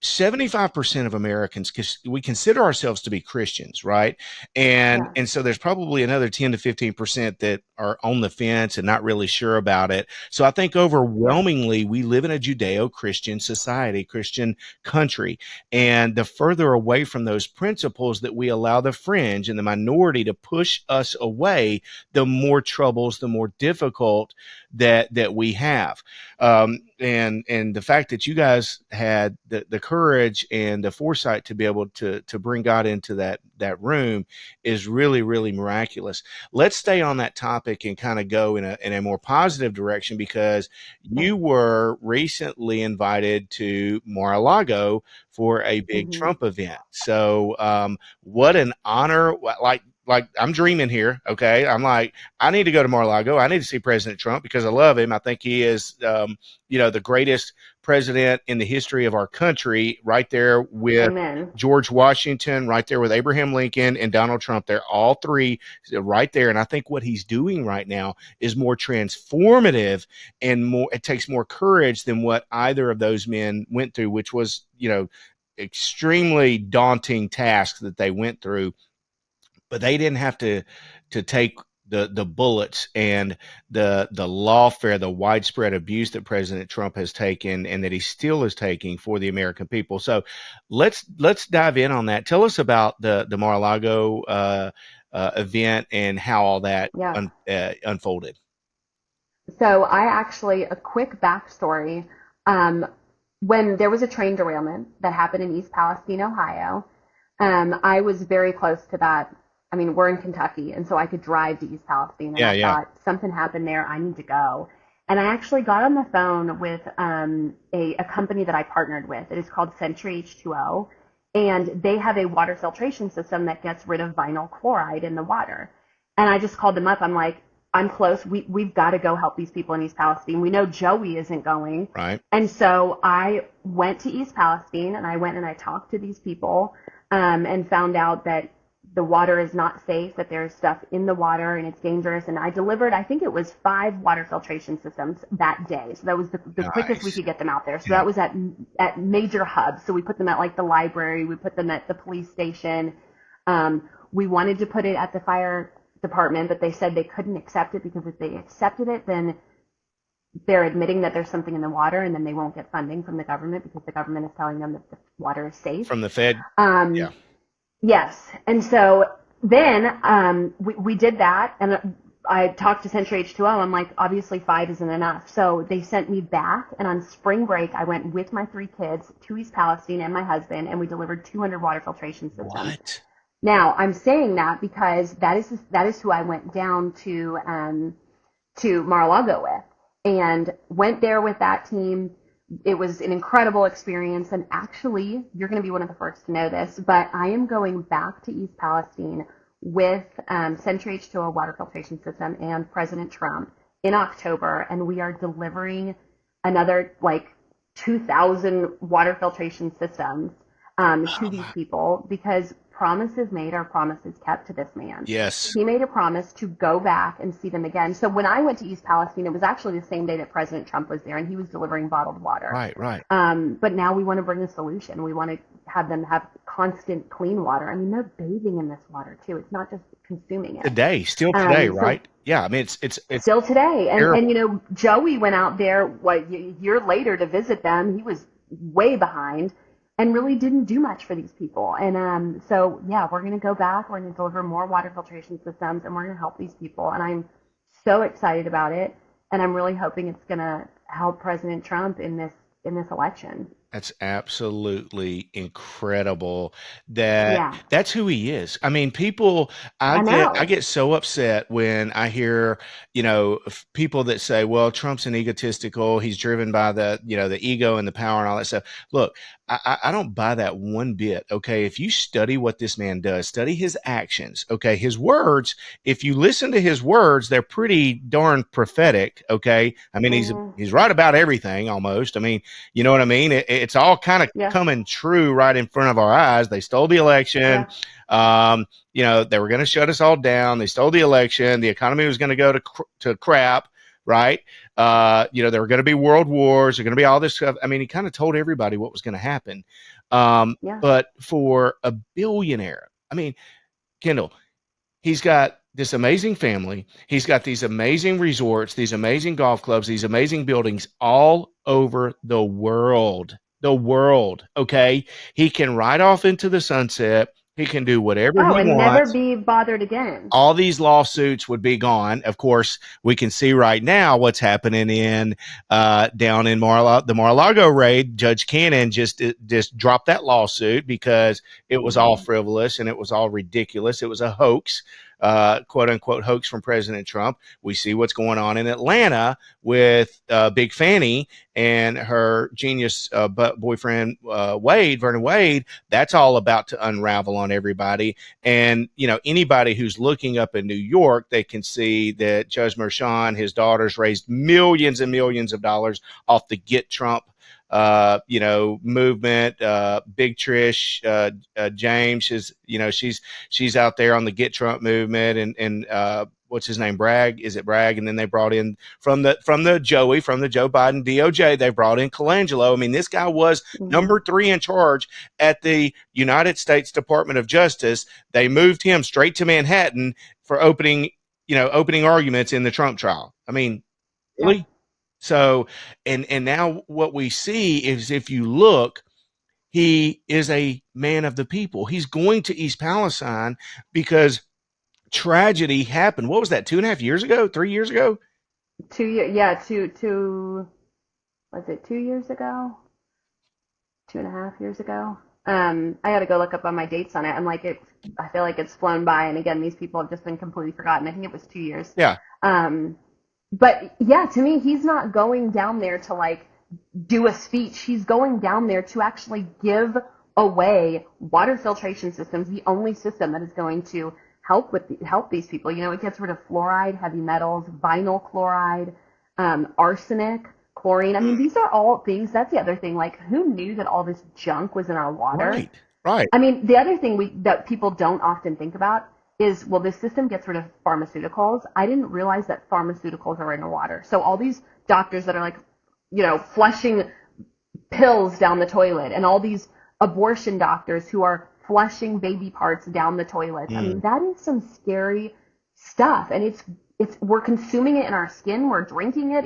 Speaker 2: 75% of Americans, because we consider ourselves to be Christians, right? And
Speaker 1: yeah,
Speaker 2: so there's probably another 10 to 15% that are on the fence and not really sure about it. So I think
Speaker 1: yeah,
Speaker 2: overwhelmingly we live in a Judeo-Christian society, Christian country. And the further away from those principles that we allow the fringe and the minority to push us away, the more troubles, the more difficult that we have. And the fact that you guys had the courage and the foresight to be able to bring God into that room is really, really miraculous. Let's stay on that topic and kind of go in a more positive direction, because
Speaker 1: yeah.
Speaker 2: you were recently invited to Mar-a-Lago for a big
Speaker 1: Hmm.
Speaker 2: Trump event. So what an honor. Like I'm dreaming here. Okay. I'm like, I need to go to Mar-a-Lago. I need to see President Trump because I love him. I think he is, the greatest president in the history of our country, right there with
Speaker 1: Amen.
Speaker 2: George Washington, right there with Abraham Lincoln and Donald Trump. They're all three right there. And I think what he's doing right now is more transformative and more, it takes more courage than what either of those men went through, which was, extremely daunting task that they went through, but they didn't have to take the bullets and the lawfare, the widespread abuse that President Trump has taken and that he still is taking for the American people. So let's dive in on that. Tell us about the Mar-a-Lago event and how all that
Speaker 1: Yeah.
Speaker 2: unfolded.
Speaker 1: So I actually, a quick backstory. Um, when there was a train derailment that happened in East Palestine, Ohio, I was very close to that. I mean, we're in Kentucky, and so I could drive to East Palestine, and
Speaker 2: Yeah,
Speaker 1: I
Speaker 2: yeah.
Speaker 1: thought something happened there. I need to go. And I actually got on the phone with a company that I partnered with. It is called Century H2O, and they have a water filtration system that gets rid of vinyl chloride in the water. And I just called them up. I'm like, I'm close. We've got to go help these people in East Palestine. We know Joey isn't going.
Speaker 2: Right.
Speaker 1: And so I went to East Palestine, and I went and I talked to these people, and found out that the water is not safe, that there's stuff in the water and it's dangerous. And I delivered, I think it was 5 water filtration systems that day. So that was the quickest we
Speaker 2: Nice.
Speaker 1: could get them out there. So
Speaker 2: Yeah.
Speaker 1: that was at major hubs. So we put them at like the library, we put them at the police station. We wanted to put it at the fire department, but they said they couldn't accept it because if they accepted it, then they're admitting that there's something in the water, and then they won't get funding from the government because the government is telling them that the water is safe.
Speaker 2: From the Fed. Yeah.
Speaker 1: Um, yes, and so then we did that, and I talked to Century H2O. I'm like, obviously 5 isn't enough, so they sent me back, and on spring break, I went with my 3 kids to East Palestine and my husband, and we delivered 200 water filtration systems.
Speaker 2: What?
Speaker 1: Now, I'm saying that because that is who I went down to Mar-a-Lago with, and went there with that team. It was an incredible experience, and actually, you're going to be one of the first to know this, but I am going back to East Palestine with Century H2O water filtration system and President Trump in October, and we are delivering another like 2,000 water filtration systems to
Speaker 2: Oh
Speaker 1: these
Speaker 2: my.
Speaker 1: people because promises made are promises kept to this man.
Speaker 2: Yes.
Speaker 1: He made a promise to go back and see them again. So when I went to East Palestine, it was actually the same day that President Trump was there, and he was delivering bottled water.
Speaker 2: Right, right.
Speaker 1: But now we want to bring a solution. We want to have them have constant clean water. I mean, they're bathing in this water too. It's not just consuming it.
Speaker 2: Today, still today,
Speaker 1: So
Speaker 2: right? Yeah, I mean it's
Speaker 1: still today, and
Speaker 2: terrible.
Speaker 1: Joey went out there a year later to visit them. He was way behind and really didn't do much for these people. And so yeah, we're gonna go back. We're gonna deliver more water filtration systems, and we're gonna help these people. And I'm so excited about it, and I'm really hoping it's gonna help President Trump in this election.
Speaker 2: That's absolutely incredible that
Speaker 1: Yeah,
Speaker 2: that's who he is. I mean, people,
Speaker 1: I
Speaker 2: I
Speaker 1: know.
Speaker 2: get so upset when I hear, people that say, well, Trump's an egotistical, he's driven by the ego and the power and all that stuff. Look, I don't buy that one bit. Okay. If you study what this man does, study his actions, okay, his words, if you listen to his words, they're pretty darn prophetic. Okay. I mean,
Speaker 1: Mm,
Speaker 2: he's right about everything almost. I mean, you know what I mean? It's all kind of
Speaker 1: yeah,
Speaker 2: coming true right in front of our eyes. They stole the election.
Speaker 1: yeah,
Speaker 2: Um, they were going to shut us all down. They stole the election. The economy was going to go to crap, right? There were going to be world wars. There were going to be all this stuff. I mean, he kind of told everybody what was going to happen.
Speaker 1: yeah.
Speaker 2: But for a billionaire, I mean, Kendall, he's got this amazing family. He's got these amazing resorts, these amazing golf clubs, these amazing buildings all over the world. The world. Okay. He can ride off into the sunset. He can do whatever
Speaker 1: Oh,
Speaker 2: he
Speaker 1: and never
Speaker 2: wants.
Speaker 1: be bothered again.
Speaker 2: All these lawsuits would be gone. Of course, we can see right now what's happening in down in the Mar-a-Lago raid. Judge Cannon just dropped that lawsuit because it was all
Speaker 1: Hmm.
Speaker 2: frivolous and it was all ridiculous. It was a hoax, quote unquote hoax from President Trump. We see what's going on in Atlanta with Big Fanny and her genius boyfriend Vernon Wade. That's all about to unravel on everybody. And, anybody who's looking up in New York, they can see that Judge Merchan, his daughters raised millions and millions of dollars off the Get Trump movement. Big Trish James is, she's out there on the Get Trump movement, and what's his name? Bragg. Is it Bragg? And then they brought in from the Joe Biden DOJ. They brought in Colangelo. I mean, this guy was
Speaker 1: Hmm.
Speaker 2: number 3 in charge at the United States Department of Justice. They moved him straight to Manhattan for opening arguments in the Trump trial. I mean,
Speaker 1: Yeah.
Speaker 2: really? So, and now what we see is, if you look, he is a man of the people. He's going to East Palestine because tragedy happened. What was that? 2.5 years ago? 3 years ago?
Speaker 1: 2 years. Yeah, two. Was it 2 years ago? 2.5 years ago. I got to go look up on my dates on it. I'm like, I feel like it's flown by, and again, these people have just been completely forgotten. I think it was 2 years.
Speaker 2: Yeah.
Speaker 1: Um, but yeah, to me, he's not going down there to like do a speech. He's going down there to actually give away water filtration systems, the only system that is going to help these people. It gets rid of fluoride, heavy metals, vinyl chloride, arsenic, chlorine. I mean, these are all things. That's the other thing. Like, who knew that all this junk was in our water?
Speaker 2: Right. Right.
Speaker 1: I mean, the other thing that people don't often think about is, well, this system gets rid of pharmaceuticals. I didn't realize that pharmaceuticals are in the water. So all these doctors that are like, flushing pills down the toilet, and all these abortion doctors who are flushing baby parts down the toilet. I mean,
Speaker 2: Mm.
Speaker 1: that is some scary stuff, and it's we're consuming it in our skin, we're drinking it.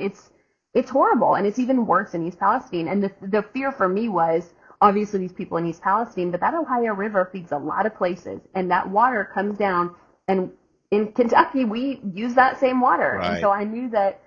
Speaker 1: It's horrible, and it's even worse in East Palestine. And the fear for me was obviously these people in East Palestine, but that Ohio River feeds a lot of places, and that water comes down. And in Kentucky, we use that same water, and
Speaker 2: Right.
Speaker 1: so I knew that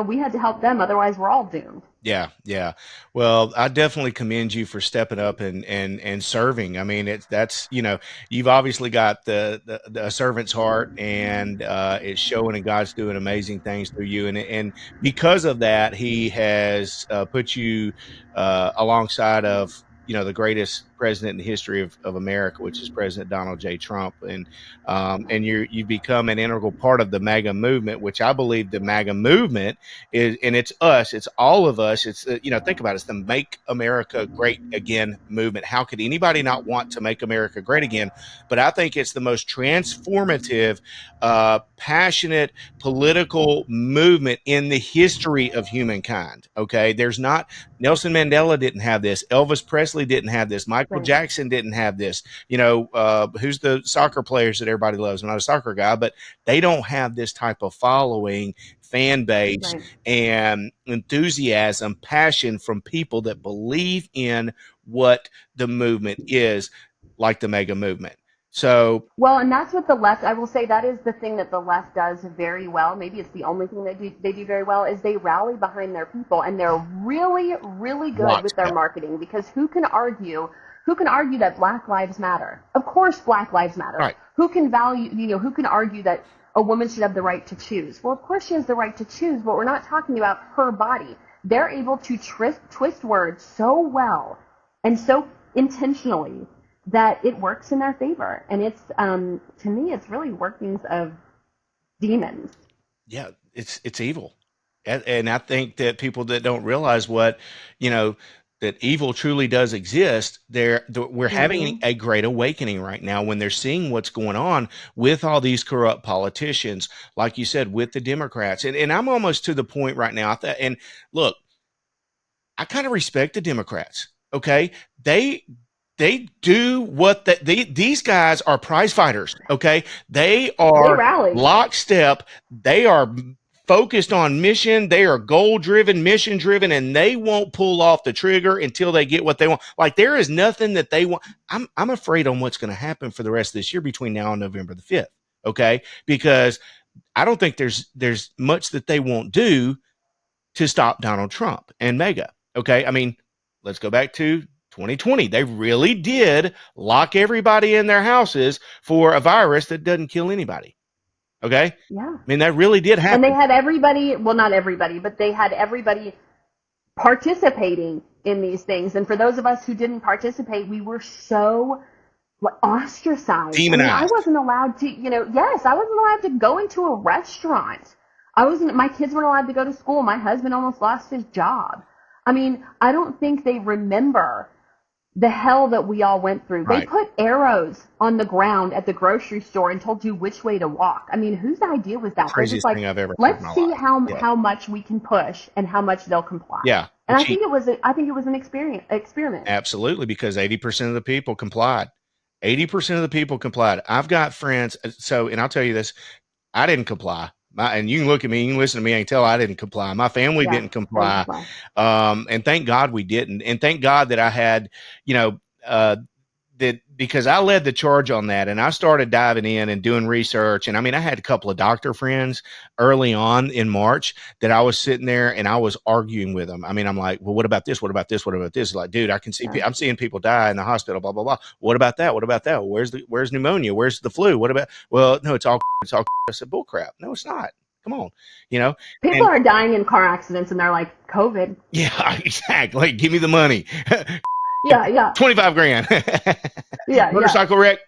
Speaker 1: we had to help them, otherwise we're all doomed.
Speaker 2: Yeah, yeah. Well, I definitely commend you for stepping up and serving. I mean, that's you've obviously got the servant's heart, and it's showing, and God's doing amazing things through you, and because of that, He has put you alongside of the greatest president in the history of America, which is President Donald J. Trump, and you've become an integral part of the MAGA movement, which I believe the MAGA movement is, and it's us, it's all of us. It's think about it, it's the Make America Great Again movement. How could anybody not want to make America great again? But I think it's the most transformative, passionate political movement in the history of humankind. Okay, there's not Nelson Mandela didn't have this. Elvis Presley didn't have this. Michael
Speaker 1: Right,
Speaker 2: Jackson didn't have this. Who's the soccer players that everybody loves? I'm not a soccer guy, but they don't have this type of following, fan base,
Speaker 1: right.
Speaker 2: and enthusiasm, passion from people that believe in what the movement is, like the mega movement. So
Speaker 1: Well, and that's what the left, I will say that is the thing that the left does very well. Maybe it's the only thing they do very well is they rally behind their people, and they're really, really good with their
Speaker 2: lockstep.
Speaker 1: marketing, because who can argue that Black Lives Matter? Of course Black Lives Matter.
Speaker 2: Right.
Speaker 1: Who can argue that a woman should have the right to choose? Well, of course she has the right to choose, but we're not talking about her body. They're able to twist words so well and so intentionally that it works in their favor. And it's, to me, it's really workings of demons.
Speaker 2: Yeah, it's evil. And I think that people that don't realize what, you know, that evil truly does exist, we're having
Speaker 1: Hmm.
Speaker 2: a great awakening right now when they're seeing what's going on with all these corrupt politicians, like you said, with the Democrats. And I'm almost to the point right now. And look, I kind of respect the Democrats. Okay, they they do what these guys are prize fighters. Okay, they
Speaker 1: They
Speaker 2: are
Speaker 1: rally.
Speaker 2: lockstep. They are focused on mission. They are goal driven, mission driven, and they won't pull off the trigger until they get what they want. Like there is nothing that they want. I'm afraid on what's going to happen for the rest of this year between now and November the 5th. Okay, because I don't think there's much that they won't do to stop Donald Trump and MAGA. Okay. I mean, let's go back to 2020. They really did lock everybody in their houses for a virus that doesn't kill anybody. Okay. I
Speaker 1: Yeah.
Speaker 2: mean, that really did
Speaker 1: And they
Speaker 2: happen.
Speaker 1: had everybody, well, not everybody, but they had everybody participating in these things. And for those of us who didn't participate, we were so ostracized. I mean, I
Speaker 2: Demonized.
Speaker 1: wasn't allowed to, yes, I wasn't allowed to go into a restaurant. My kids weren't allowed to go to school. My husband almost lost his job. I mean, I don't think they remember the hell that we all went through. They
Speaker 2: Right.
Speaker 1: put arrows on the ground at the grocery store and told you which way to walk. I mean, whose idea was that? They're just
Speaker 2: Craziest
Speaker 1: like,
Speaker 2: thing I've ever heard in
Speaker 1: let's
Speaker 2: my
Speaker 1: see
Speaker 2: life.
Speaker 1: how
Speaker 2: Yeah.
Speaker 1: how much we can push and how much they'll comply.
Speaker 2: Yeah.
Speaker 1: And I
Speaker 2: Cheap.
Speaker 1: think it was an experiment.
Speaker 2: Absolutely. Because 80% of the people complied. 80% of the people complied. I've got friends. So, and I'll tell you this, I didn't comply. And you can look at me, you can listen to me and tell I didn't comply. My family
Speaker 1: Yeah,
Speaker 2: didn't
Speaker 1: I didn't
Speaker 2: comply.
Speaker 1: comply.
Speaker 2: And thank God we didn't. And thank God that I had, you know, that because I led the charge on that and I started diving in and doing research. And I mean, I had a couple of doctor friends early on in March that I was sitting there and I was arguing with them. I mean, I'm like, well, what about this? What about this? What about this? Like, dude, I can see,
Speaker 1: Yeah.
Speaker 2: I'm seeing people die in the hospital, blah, blah, blah. What about that? What about that? Where's pneumonia? Where's the flu? What about, well, no, it's all, I said, bull crap. No, it's not. Come on, you know?
Speaker 1: People
Speaker 2: And
Speaker 1: are dying in car accidents and they're like, COVID.
Speaker 2: yeah, exactly. Like, give me the money.
Speaker 1: Yeah, yeah,
Speaker 2: 25 grand.
Speaker 1: yeah, yeah.
Speaker 2: Motorcycle wreck,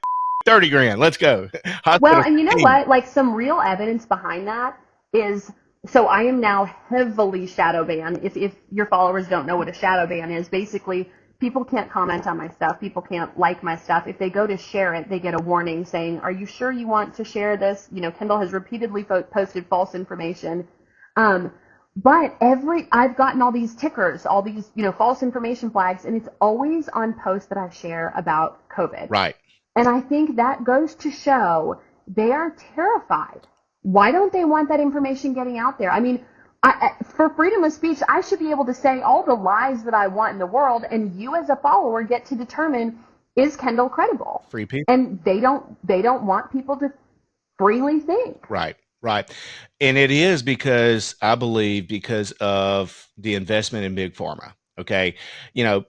Speaker 2: 30 grand. Let's go.
Speaker 1: Well,
Speaker 2: Hospital
Speaker 1: and you know
Speaker 2: 15.
Speaker 1: what? Like some real evidence behind that is, so I am now heavily shadow banned. If your followers don't know what a shadow ban is, basically people can't comment on my stuff. People can't like my stuff. If they go to share it, they get a warning saying, "Are you sure you want to share this?" Kendall has repeatedly posted false information. Um, but I've gotten all these tickers, all these, false information flags, and it's always on posts that I share about COVID.
Speaker 2: Right.
Speaker 1: And I think that goes to show they are terrified. Why don't they want that information getting out there? I mean, for freedom of speech, I should be able to say all the lies that I want in the world, and you as a follower get to determine, is Kendall credible?
Speaker 2: Free people.
Speaker 1: And they don't want people to freely think.
Speaker 2: Right. Right. And it is because I believe because of the investment in big pharma. Okay. You know,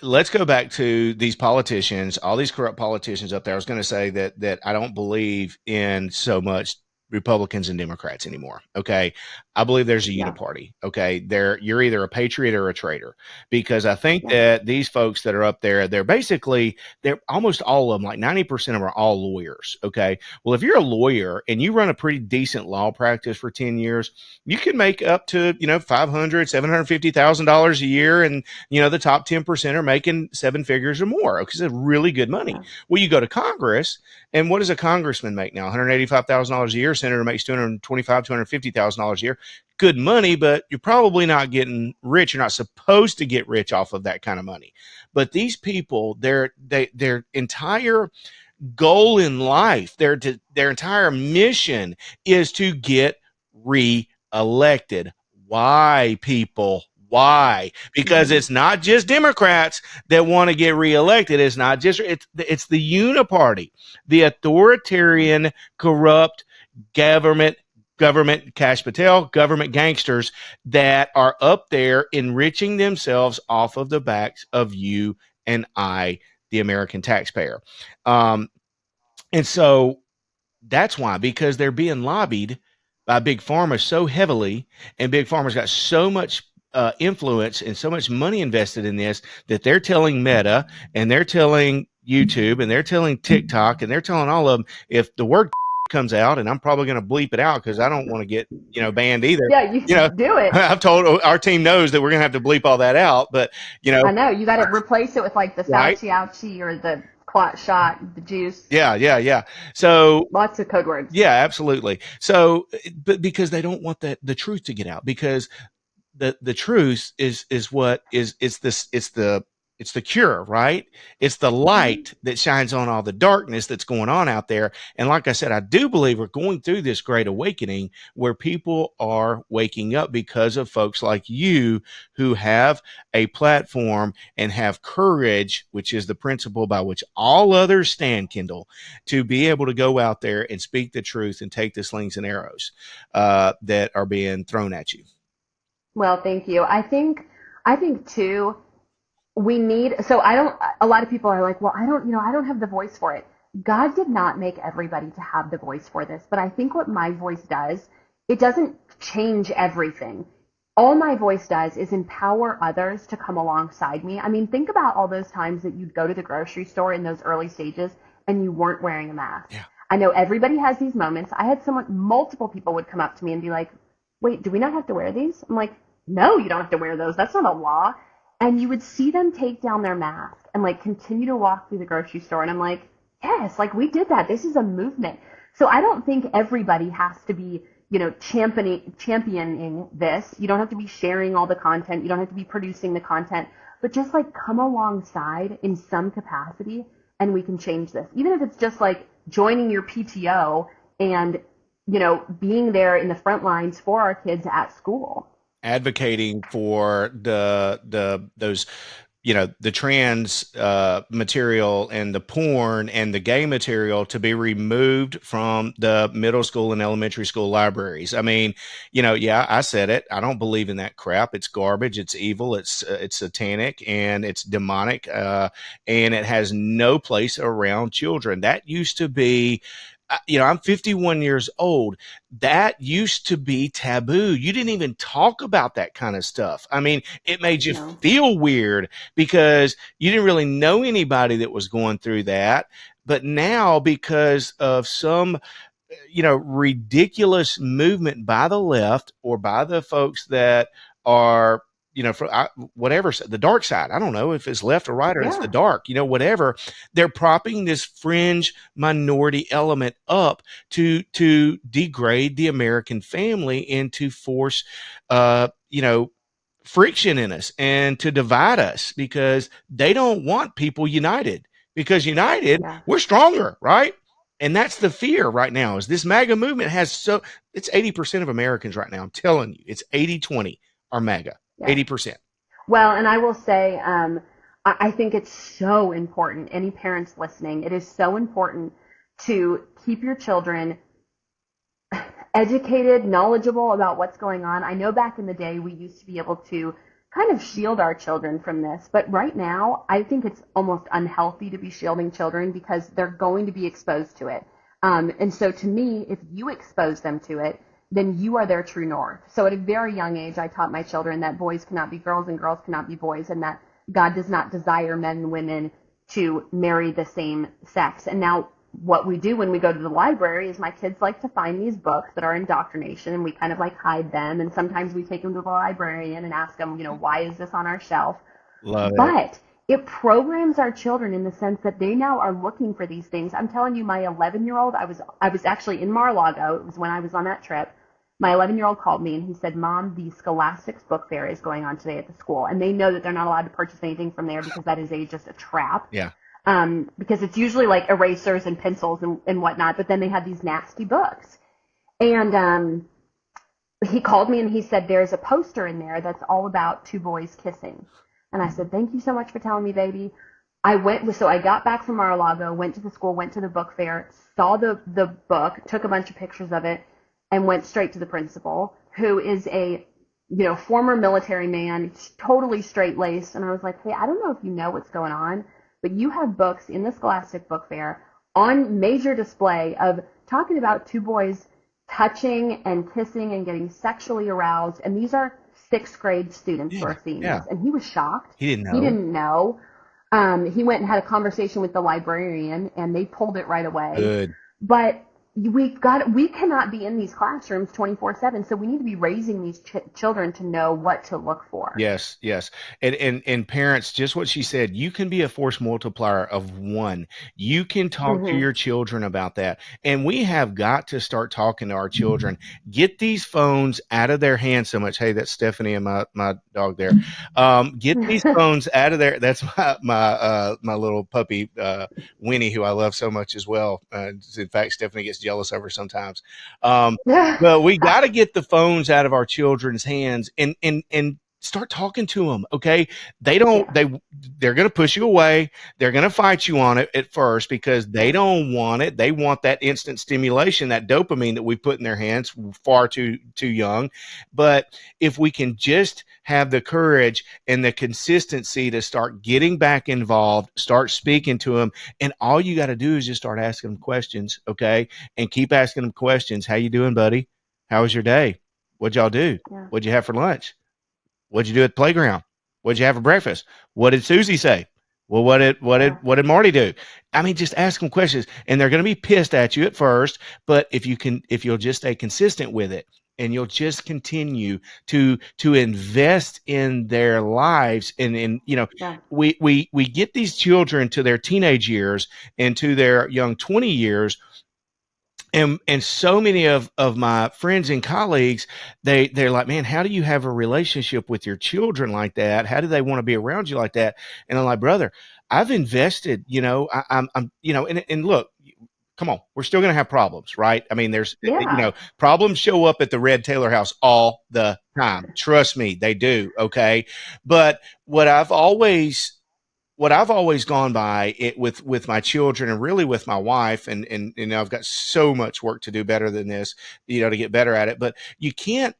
Speaker 2: let's go back to these politicians, all these corrupt politicians up there. I was going to say that I don't believe in so much Republicans and Democrats anymore. Okay. I believe there's a
Speaker 1: Yeah,
Speaker 2: uniparty. Okay. You're either a patriot or a traitor because I think
Speaker 1: yeah,
Speaker 2: that these folks that are up there, they're almost all of them, like 90% of them are all lawyers. Okay. Well, if you're a lawyer and you run a pretty decent law practice for 10 years, you can make up to, $750,000 a year. And, the top 10% are making seven figures or more because it's really good money.
Speaker 1: yeah,
Speaker 2: Well, you go to Congress and what does a congressman make now? $185,000 a year. Senator makes $250,000 a year. Good money, but you're probably not getting rich. You're not supposed to get rich off of that kind of money. But these people, their entire goal in life, their entire mission is to get re-elected. Why, people? Why? Because
Speaker 1: Mm-hmm.
Speaker 2: it's not just Democrats that want to get reelected. It's not just it's the uniparty, the authoritarian, corrupt government Cash Patel, government gangsters that are up there enriching themselves off of the backs of you and I, the American taxpayer. Um, and so that's why, because they're being lobbied by Big Pharma so heavily, and Big Pharma's got so much influence and so much money invested in this that they're telling Meta and they're telling YouTube and they're telling TikTok and they're telling all of them, if the word comes out, and I'm probably going to bleep it out because I don't want to get banned either.
Speaker 1: Yeah, you
Speaker 2: You know,
Speaker 1: do it.
Speaker 2: I've told our team knows that we're going to have to bleep all that out, but
Speaker 1: I know. You got to replace it with like the
Speaker 2: right?
Speaker 1: Fauci ouchie or the clot shot, the juice.
Speaker 2: Yeah. So
Speaker 1: Lots of code words.
Speaker 2: yeah, absolutely. So, but because they don't want the truth to get out, because the truth is what is it's the cure, right? It's the
Speaker 1: Mm-hmm.
Speaker 2: light that shines on all the darkness that's going on out there. And like I said, I do believe we're going through this great awakening where people are waking up because of folks like you who have a platform and have courage, which is the principle by which all others stand, Kendall, to be able to go out there and speak the truth and take the slings and arrows that are being thrown at you.
Speaker 1: Well, thank you. I think too, we need, so I don't, a lot of people are like, well, I don't have the voice for it. God did not make everybody to have the voice for this, but I think what my voice does, it doesn't change everything. All my voice does is empower others to come alongside me. I mean, think about all those times that you'd go to the grocery store in those early stages and you weren't wearing a mask.
Speaker 2: Yeah.
Speaker 1: I know everybody has these moments. I had multiple people would come up to me and be like, wait, do we not have to wear these? I'm like, no, you don't have to wear those. That's not a law. And you would see them take down their mask and like continue to walk through the grocery store. And I'm like, yes, like we did that. This is a movement. So I don't think everybody has to be, championing this. You don't have to be sharing all the content. You don't have to be producing the content, but just like come alongside in some capacity and we can change this. Even if it's just like joining your PTO and, being there in the front lines for our kids at school.
Speaker 2: Advocating for the those the trans material and the porn and the gay material to be removed from the middle school and elementary school libraries. I mean, yeah, I said it. I don't believe in that crap. It's garbage. It's evil. It's satanic and it's demonic. And it has no place around children. That used to be. I'm 51 years old. That used to be taboo. You didn't even talk about that kind of stuff. I mean, it made you
Speaker 1: No.
Speaker 2: feel weird because you didn't really know anybody that was going through that. But now, because of some ridiculous movement by the left or by the folks that are, whatever, the dark side. I don't know if it's left or right or it's the
Speaker 1: Yeah.
Speaker 2: dark, whatever. They're propping this fringe minority element up to degrade the American family and to force, friction in us and to divide us because they don't want people united. Because united,
Speaker 1: Yeah.
Speaker 2: we're stronger, right? And that's the fear right now is this MAGA movement it's 80% of Americans right now. I'm telling you, it's 80-20 are MAGA,
Speaker 1: Yeah.
Speaker 2: 80%.
Speaker 1: Well, and I will say, I think it's so important, any parents listening, it is so important to keep your children educated, knowledgeable about what's going on. I know back in the day we used to be able to kind of shield our children from this, but right now I think it's almost unhealthy to be shielding children because they're going to be exposed to it. And so to me, if you expose them to it, then you are their true north. So at a very young age, I taught my children that boys cannot be girls and girls cannot be boys, and that God does not desire men and women to marry the same sex. And now what we do when we go to the library is my kids like to find these books that are indoctrination, and we kind of like hide them. And sometimes we take them to the librarian and ask them, why is this on our shelf?
Speaker 2: Love it.
Speaker 1: But it programs our children in the sense that they now are looking for these things. I'm telling you, my 11-year-old, I was actually in Mar-a-Lago. It was when I was on that trip. My 11-year-old called me and he said, Mom, the Scholastics book fair is going on today at the school. And they know that they're not allowed to purchase anything from there because that is just a trap.
Speaker 2: Yeah.
Speaker 1: Because it's usually like erasers and pencils and whatnot, but then they have these nasty books. And he called me and he said, there's a poster in there that's all about two boys kissing. And I said, thank you so much for telling me, baby. So I got back from Mar-a-Lago, went to the school, went to the book fair, saw the book, took a bunch of pictures of it, and went straight to the principal, who is a, former military man, totally straight-laced. And I was like, hey, I don't know if you know what's going on, but you have books in the Scholastic Book Fair on major display of talking about two boys touching and kissing and getting sexually aroused. And these are sixth grade students who
Speaker 2: Yeah,
Speaker 1: are seeing
Speaker 2: yeah.
Speaker 1: this. And he was shocked.
Speaker 2: He didn't
Speaker 1: He
Speaker 2: know.
Speaker 1: didn't know. He went and had a conversation with the librarian, and they pulled it right away.
Speaker 2: Good.
Speaker 1: But we cannot be in these classrooms 24/7, so we need to be raising these children to know what to look for.
Speaker 2: Yes, yes. And parents, just what she said, you can be a force multiplier of one. You can talk to
Speaker 1: Mhm.
Speaker 2: your children about that. And we have got to start talking to our children. Get these phones out of their hands so much. Hey, that's Stephanie and my dog there. Get these phones out of there. That's my little puppy, Winnie, who I love so much as well. In fact, Stephanie gets jealous of her sometimes. Um,
Speaker 1: Yeah.
Speaker 2: well, we got to get the phones out of our children's hands and start talking to them. Okay, they don't
Speaker 1: Yeah.
Speaker 2: they're going to push you away. They're going to fight you on it at first because they
Speaker 1: Yeah.
Speaker 2: don't want it. They want that instant stimulation, that dopamine that we put in their hands far too young. But if we can just have the courage and the consistency to start getting back involved, start speaking to them, and all you got to do is just start asking them questions. Okay, and keep asking them questions. How you doing, buddy? How was your day? What'd y'all do?
Speaker 1: Yeah.
Speaker 2: What'd you have for lunch? What'd you do at the playground? What'd you have for breakfast? What did Susie say? Well,
Speaker 1: Yeah.
Speaker 2: what did Marty do? I mean, just ask them questions, and they're going to be pissed at you at first. But if you'll just stay consistent with it, and you'll just continue to invest in their lives, and
Speaker 1: Yeah.
Speaker 2: we get these children to their teenage years and to their young 20 years, and so many of my friends and colleagues, they're like, man, how do you have a relationship with your children like that? How do they want to be around you like that? And I'm like, brother, I've invested, I'm and look, come on, we're still going to have problems, right? I mean, there's,
Speaker 1: Yeah.
Speaker 2: problems show up at the Red Taylor house all the time. Trust me, they do. Okay. But what I've always gone by it with my children and really with my wife, and I've got so much work to do better than this, to get better at it. But you can't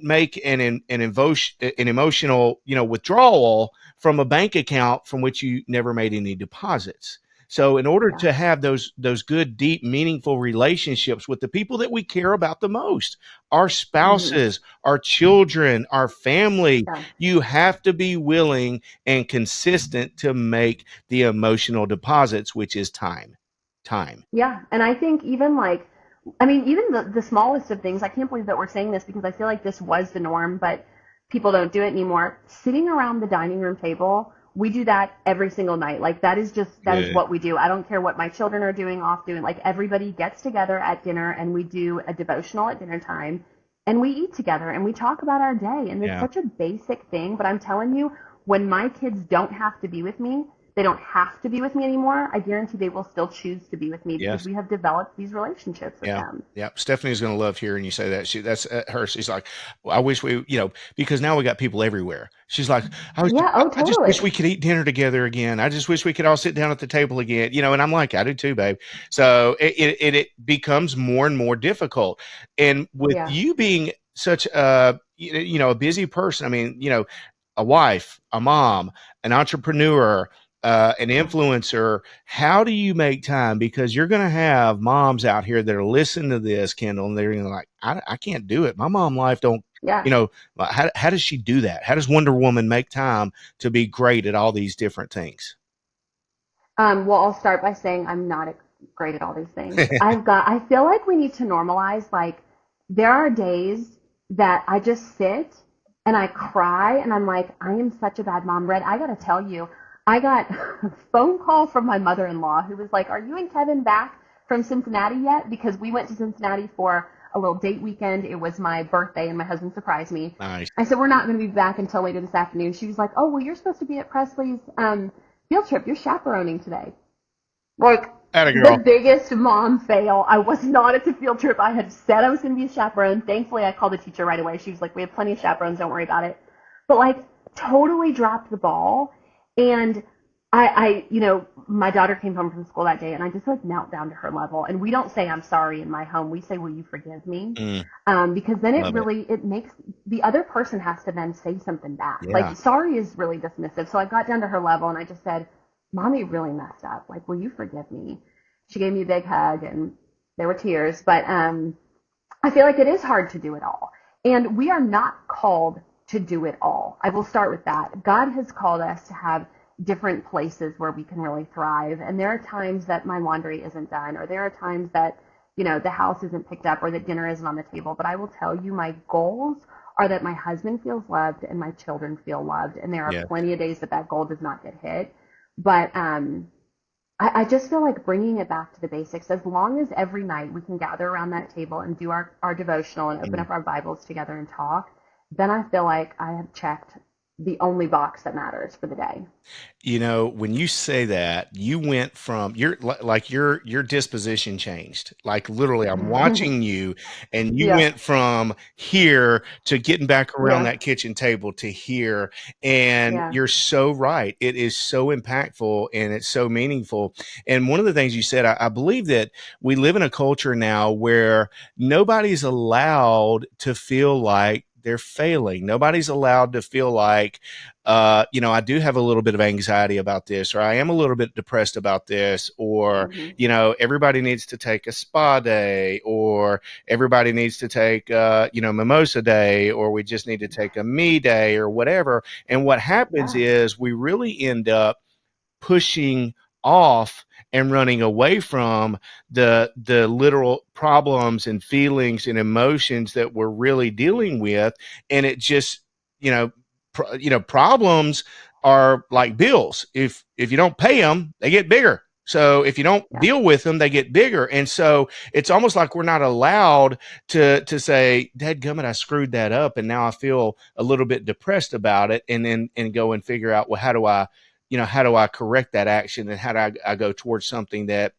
Speaker 2: make an emotional withdrawal from a bank account from which you never made any deposits. So in order
Speaker 1: Yeah.
Speaker 2: to have those good, deep, meaningful relationships with the people that we care about the most, our
Speaker 1: Mhm.
Speaker 2: spouses, our children, our family,
Speaker 1: Yeah.
Speaker 2: you have to be willing and consistent to make the emotional deposits, which is time. Time.
Speaker 1: Yeah. And I think even like, I mean, even the smallest of things, I can't believe that we're saying this because I feel like this was the norm, but people don't do it anymore. Sitting around the dining room table, we do that every single night. Like that is
Speaker 2: Good.
Speaker 1: what we do. I don't care what my children are doing, off doing. Like everybody gets together at dinner and we do a devotional at dinner time and we eat together and we talk about our day. And it's
Speaker 2: Yeah.
Speaker 1: such a basic thing, but I'm telling you, when my kids don't have to be with me, they don't have to be with me anymore. I guarantee they will still choose to be with me because
Speaker 2: Yes.
Speaker 1: we have developed these relationships with
Speaker 2: Yeah.
Speaker 1: them.
Speaker 2: Yeah. Stephanie's going to love hearing you say that. That's her. She's like, well, I wish because now we got people everywhere. She's like,
Speaker 1: Yeah, oh,
Speaker 2: I just wish we
Speaker 1: totally.
Speaker 2: could eat dinner together again. I just wish we could all sit down at the table again, and I'm like, I do too, babe. So it becomes more and more difficult. And with
Speaker 1: Yeah,
Speaker 2: you being such a busy person, I mean, a wife, a mom, an entrepreneur, an
Speaker 1: yeah,
Speaker 2: influencer, how do you make time? Because you're going to have moms out here that are listening to this, Kendall, and they're going to like, I can't do it. My mom life don't,
Speaker 1: yeah.
Speaker 2: how does she do that? How does Wonder Woman make time to be great at all these different things?
Speaker 1: Well, I'll start by saying I'm not great at all these things. I feel like we need to normalize, like, there are days that I just sit and I cry and I'm like, I am such a bad mom. Red, I gotta tell you, I got a phone call from my mother-in-law who was like, are you and Kevin back from Cincinnati yet? Because we went to Cincinnati for a little date weekend. It was my birthday and my husband surprised me.
Speaker 2: Nice.
Speaker 1: I said, we're not going to be back until later this afternoon. She was like, oh, well, you're supposed to be at Presley's field trip. You're chaperoning today. Like,
Speaker 2: Atta
Speaker 1: The
Speaker 2: girl.
Speaker 1: biggest mom fail. I was not at the field trip. I had said I was going to be a chaperone. Thankfully, I called the teacher right away. She was like, "We have plenty of chaperones. Don't worry about it." But like, totally dropped the ball. And my daughter came home from school that day, and I just like knelt down to her level. And we don't say "I'm sorry" in my home. We say, "Will you forgive me?"
Speaker 2: Mm,
Speaker 1: Because then
Speaker 2: love it.
Speaker 1: it makes the other person has to then say something back.
Speaker 2: Yeah.
Speaker 1: Like sorry is really dismissive. So I got down to her level and I just said, "Mommy really messed up. Like, will you forgive me?" She gave me a big hug and there were tears. But I feel like it is hard to do it all. And we are not called to do it all. I will start with that. God has called us to have different places where we can really thrive. And there are times that my laundry isn't done, or there are times that, the house isn't picked up or that dinner isn't on the table. But I will tell you, my goals are that my husband feels loved and my children feel loved. And there are
Speaker 2: Yeah.
Speaker 1: plenty of days that that goal does not get hit. But I just feel like bringing it back to the basics. As long as every night we can gather around that table and do our devotional and open
Speaker 2: Mm.
Speaker 1: up our Bibles together and talk, then I feel like I have checked the only box that matters for the day.
Speaker 2: When you say that, you went from your disposition changed. Like literally, I'm watching you, and you
Speaker 1: Yeah,
Speaker 2: went from here to getting back around
Speaker 1: yeah,
Speaker 2: that kitchen table to here. And
Speaker 1: yeah,
Speaker 2: you're so right. It is so impactful and it's so meaningful. And one of the things you said, I believe that we live in a culture now where nobody's allowed to feel like they're failing. Nobody's allowed to feel like I do have a little bit of anxiety about this, or I am a little bit depressed about this, or,
Speaker 1: hmm,
Speaker 2: everybody needs to take a spa day, or everybody needs to take, mimosa day, or we just need to take a me day, or whatever. And what happens
Speaker 1: yeah,
Speaker 2: is we really end up pushing off and running away from the literal problems and feelings and emotions that we're really dealing with. And it just you know problems are like bills. If you don't pay them, they get bigger. So if you don't
Speaker 1: yeah,
Speaker 2: deal with them, they get bigger. And so it's almost like we're not allowed to say, "Dadgummit, I screwed that up, and now I feel a little bit depressed about it," and then go and figure out, well, how do I correct that action, and how do I go towards something that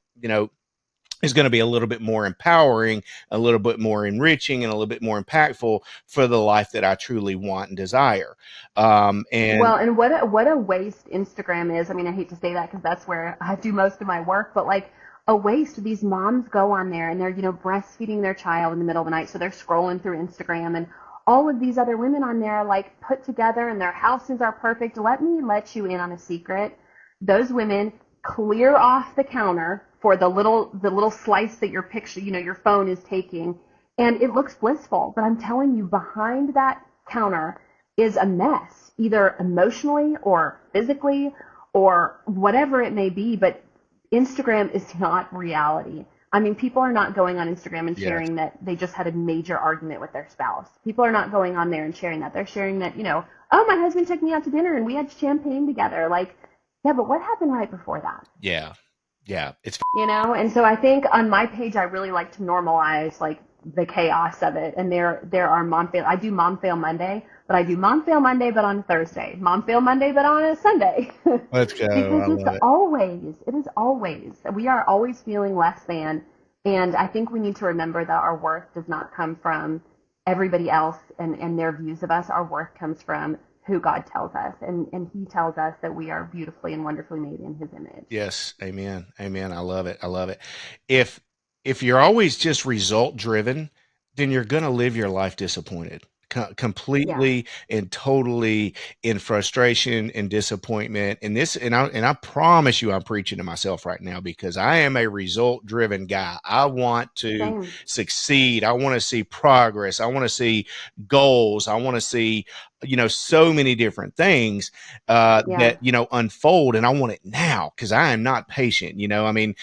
Speaker 2: is going to be a little bit more empowering, a little bit more enriching, and a little bit more impactful for the life that I truly want and desire. And
Speaker 1: Well, and what a waste Instagram is. I mean, I hate to say that because that's where I do most of my work, but like a waste. These moms go on there and they're, breastfeeding their child in the middle of the night, so they're scrolling through Instagram and all of these other women on there are like put together and their houses are perfect. Let me let you in on a secret. Those women clear off the counter for the little slice that your picture, your phone is taking, and it looks blissful. But I'm telling you, behind that counter is a mess, either emotionally or physically or whatever it may be. But Instagram is not reality. I mean, people are not going on Instagram and
Speaker 2: yes,
Speaker 1: sharing that they just had a major argument with their spouse. People are not going on there and sharing that. They're sharing that, oh, my husband took me out to dinner and we had champagne together. Like, yeah, but what happened right before that?
Speaker 2: yeah, yeah, it's
Speaker 1: And so I think on my page I really like to normalize like the chaos of it. And there are mom fail. I do mom fail Monday, but I do mom fail Monday but on a Thursday, mom fail Monday but on a Sunday.
Speaker 2: let's go.
Speaker 1: Because
Speaker 2: I love it.
Speaker 1: it is always, we are always feeling less than. And I think we need to remember that our worth does not come from everybody else and their views of us. Our worth comes from who God tells us. And he tells us that we are beautifully and wonderfully made in his image.
Speaker 2: Yes, amen, amen. I love it. I love it. If you're always just result driven, then you're going to live your life disappointed,
Speaker 1: Yeah.
Speaker 2: completely and totally in frustration and disappointment. And I promise you, I'm preaching to myself right now because I am a result driven guy. I want to
Speaker 1: Same.
Speaker 2: succeed. I want to see progress. I want to see goals. I want to see so many different things
Speaker 1: Yeah.
Speaker 2: that unfold, and I want it now because I am not patient. I mean,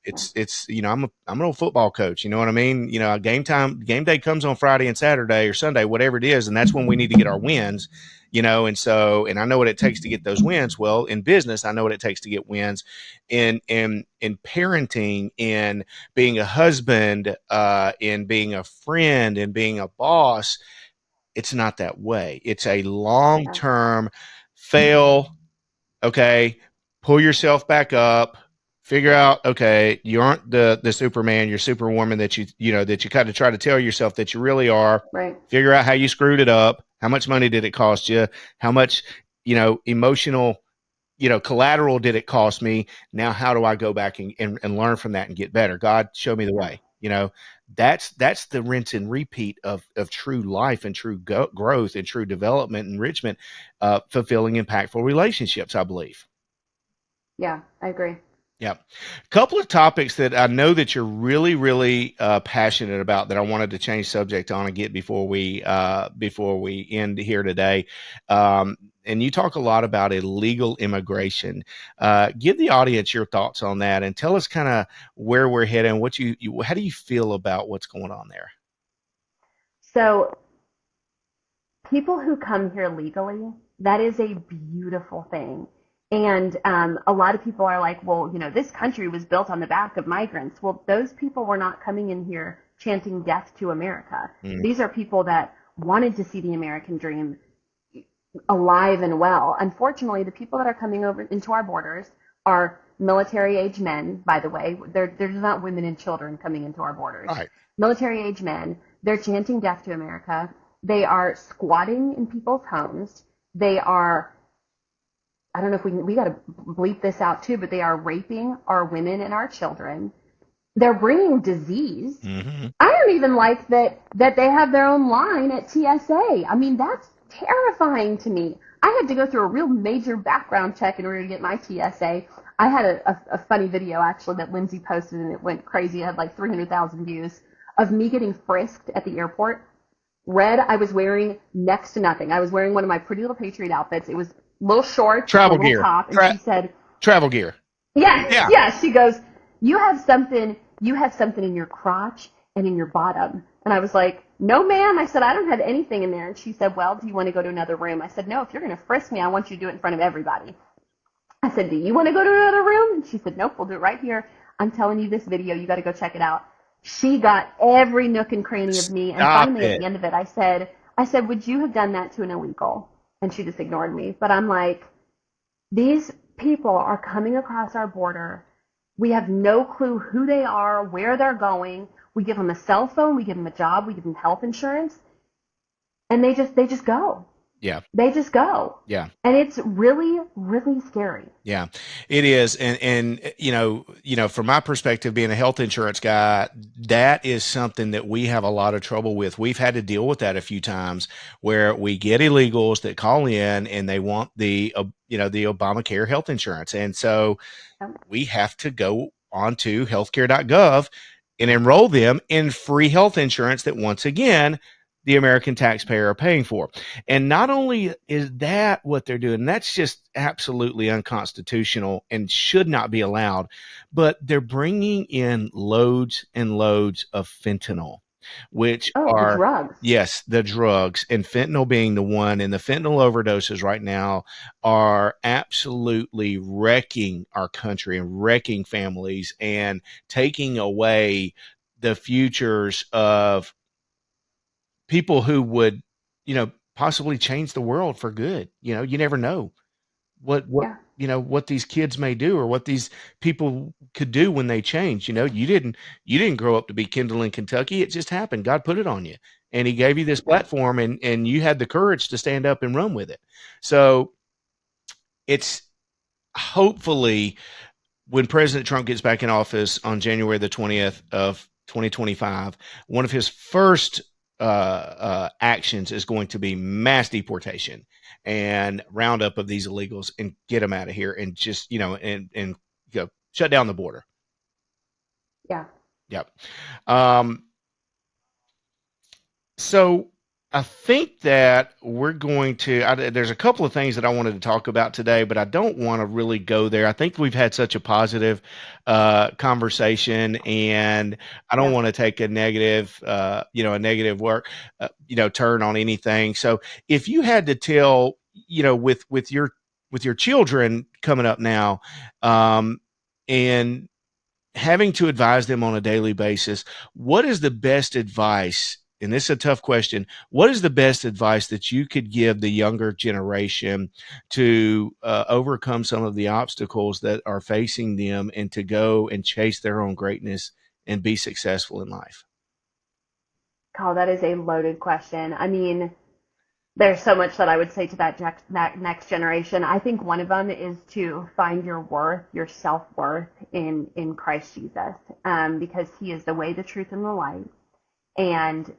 Speaker 2: it's I'm an old football coach. You know what I mean? Game day comes on Friday and Saturday or Sunday, whatever it is, and that's when we need to get our wins. And I know what it takes to get those wins. Well, in business, I know what it takes to get wins. In parenting, in being a husband, in being a friend, in being a boss, it's not that way. It's a long
Speaker 1: Yeah.
Speaker 2: term fail. Okay. Pull yourself back up, Figure out, okay, you aren't the Superman, you're Superwoman that that you kind of try to tell yourself that you really are.
Speaker 1: Right.
Speaker 2: Figure out how you screwed it up. How much money did it cost you? How much, emotional, collateral did it cost me? Now, how do I go back and learn from that and get better? God, show me the
Speaker 1: Yeah.
Speaker 2: way. That's the rinse and repeat of true life and true growth and true development, enrichment, fulfilling, impactful relationships, I believe.
Speaker 1: Yeah, I agree.
Speaker 2: Yeah. A couple of topics that I know that you're really, really passionate about that I wanted to change subject on and get before we end here today. And you talk a lot about illegal immigration. Give the audience your thoughts on that and tell us kind of where we're heading. How do you feel about what's going on there?
Speaker 1: So people who come here legally, that is a beautiful thing. And a lot of people are like, well, this country was built on the back of migrants. Well, those people were not coming in here chanting death to America.
Speaker 2: Mm.
Speaker 1: These are people that wanted to see the American dream alive and well. Unfortunately, the people that are coming over into our borders are military age men, by the way. There's not women and children coming into our borders.
Speaker 2: Right.
Speaker 1: Military age men. They're chanting death to America. They are squatting in people's homes. They are, I don't know if we got to bleep this out too, but they are raping our women and our children. They're bringing disease.
Speaker 2: Mm-hmm.
Speaker 1: I don't even like that they have their own line at TSA. I mean, that's terrifying to me. I had to go through a real major background check in order to get my TSA. I had a funny video actually that Lindsay posted and it went crazy. It had like 300,000 views of me getting frisked at the airport. Red, I was wearing next to nothing. I was wearing one of my Pretty Little Patriot outfits. It was little shorts,
Speaker 2: Travel
Speaker 1: a little
Speaker 2: gear.
Speaker 1: top, and she said,
Speaker 2: Travel gear.
Speaker 1: yeah,
Speaker 2: Yeah.
Speaker 1: yeah. She goes, you have something in your crotch and in your bottom. And I was like, no, ma'am. I said, I don't have anything in there. And she said, well, do you want to go to another room? I said, no, if you're going to frisk me, I want you to do it in front of everybody. I said, do you want to go to another room? And she said, nope, we'll do it right here. I'm telling you this video. You got to go check it out. She got every nook and cranny of me. And finally, at the end of it, I said, would you have done that to an illegal? And she just ignored me. But I'm like, these people are coming across our border. We have no clue who they are, where they're going. We give them a cell phone, we give them a job, we give them health insurance, and they just go.
Speaker 2: Yeah.
Speaker 1: They just go.
Speaker 2: Yeah.
Speaker 1: And it's really, really scary.
Speaker 2: Yeah, it is. And from my perspective, being a health insurance guy, that is something that we have a lot of trouble with. We've had to deal with that a few times where we get illegals that call in and they want the Obamacare health insurance. And so we have to go onto healthcare.gov and enroll them in free health insurance that, once again, the American taxpayer are paying for. And not only is that what they're doing, that's just absolutely unconstitutional and should not be allowed, but they're bringing in loads and loads of fentanyl, which are
Speaker 1: the drugs.
Speaker 2: Yes, the drugs, and fentanyl being the one. And the fentanyl overdoses right now are absolutely wrecking our country and wrecking families and taking away the futures of people who would, possibly change the world for good. You never know what these kids may do or what these people could do when they change. You didn't grow up to be Kendall in Kentucky. It just happened. God put it on you and he gave you this platform and you had the courage to stand up and run with it. So it's hopefully when President Trump gets back in office on January the 20th of 2025, one of his first actions is going to be mass deportation and roundup of these illegals and get them out of here and just, and shut down the border.
Speaker 1: Yeah.
Speaker 2: Yep. So I think that we're going to, there's a couple of things that I wanted to talk about today, but I don't want to really go there. I think we've had such a positive conversation and I don't want to take a negative, turn on anything. So if you had to tell, with your children coming up now, and having to advise them on a daily basis, what is the best advice and this is a tough question, what is the best advice that you could give the younger generation to overcome some of the obstacles that are facing them and to go and chase their own greatness and be successful in life?
Speaker 1: Oh, that is a loaded question. I mean, there's so much that I would say to that next generation. I think one of them is to find your worth, your self-worth in Christ Jesus, because He is the way, the truth, and the light, and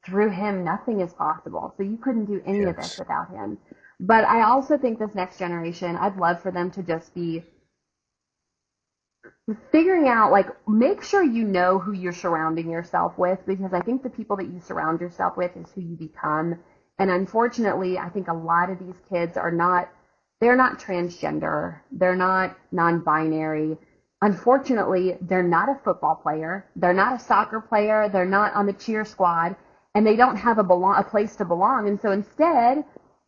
Speaker 1: through Him nothing is possible. So you couldn't do any of this
Speaker 2: Yes.
Speaker 1: without Him. But I also think this next generation, I'd love for them to just be figuring out, like, make sure you know who you're surrounding yourself with, because I think the people that you surround yourself with is who you become. And unfortunately, I think a lot of these kids they're not transgender, they're not non-binary. Unfortunately, they're not a football player, they're not a soccer player, they're not on the cheer squad, and they don't have a place to belong. And so instead,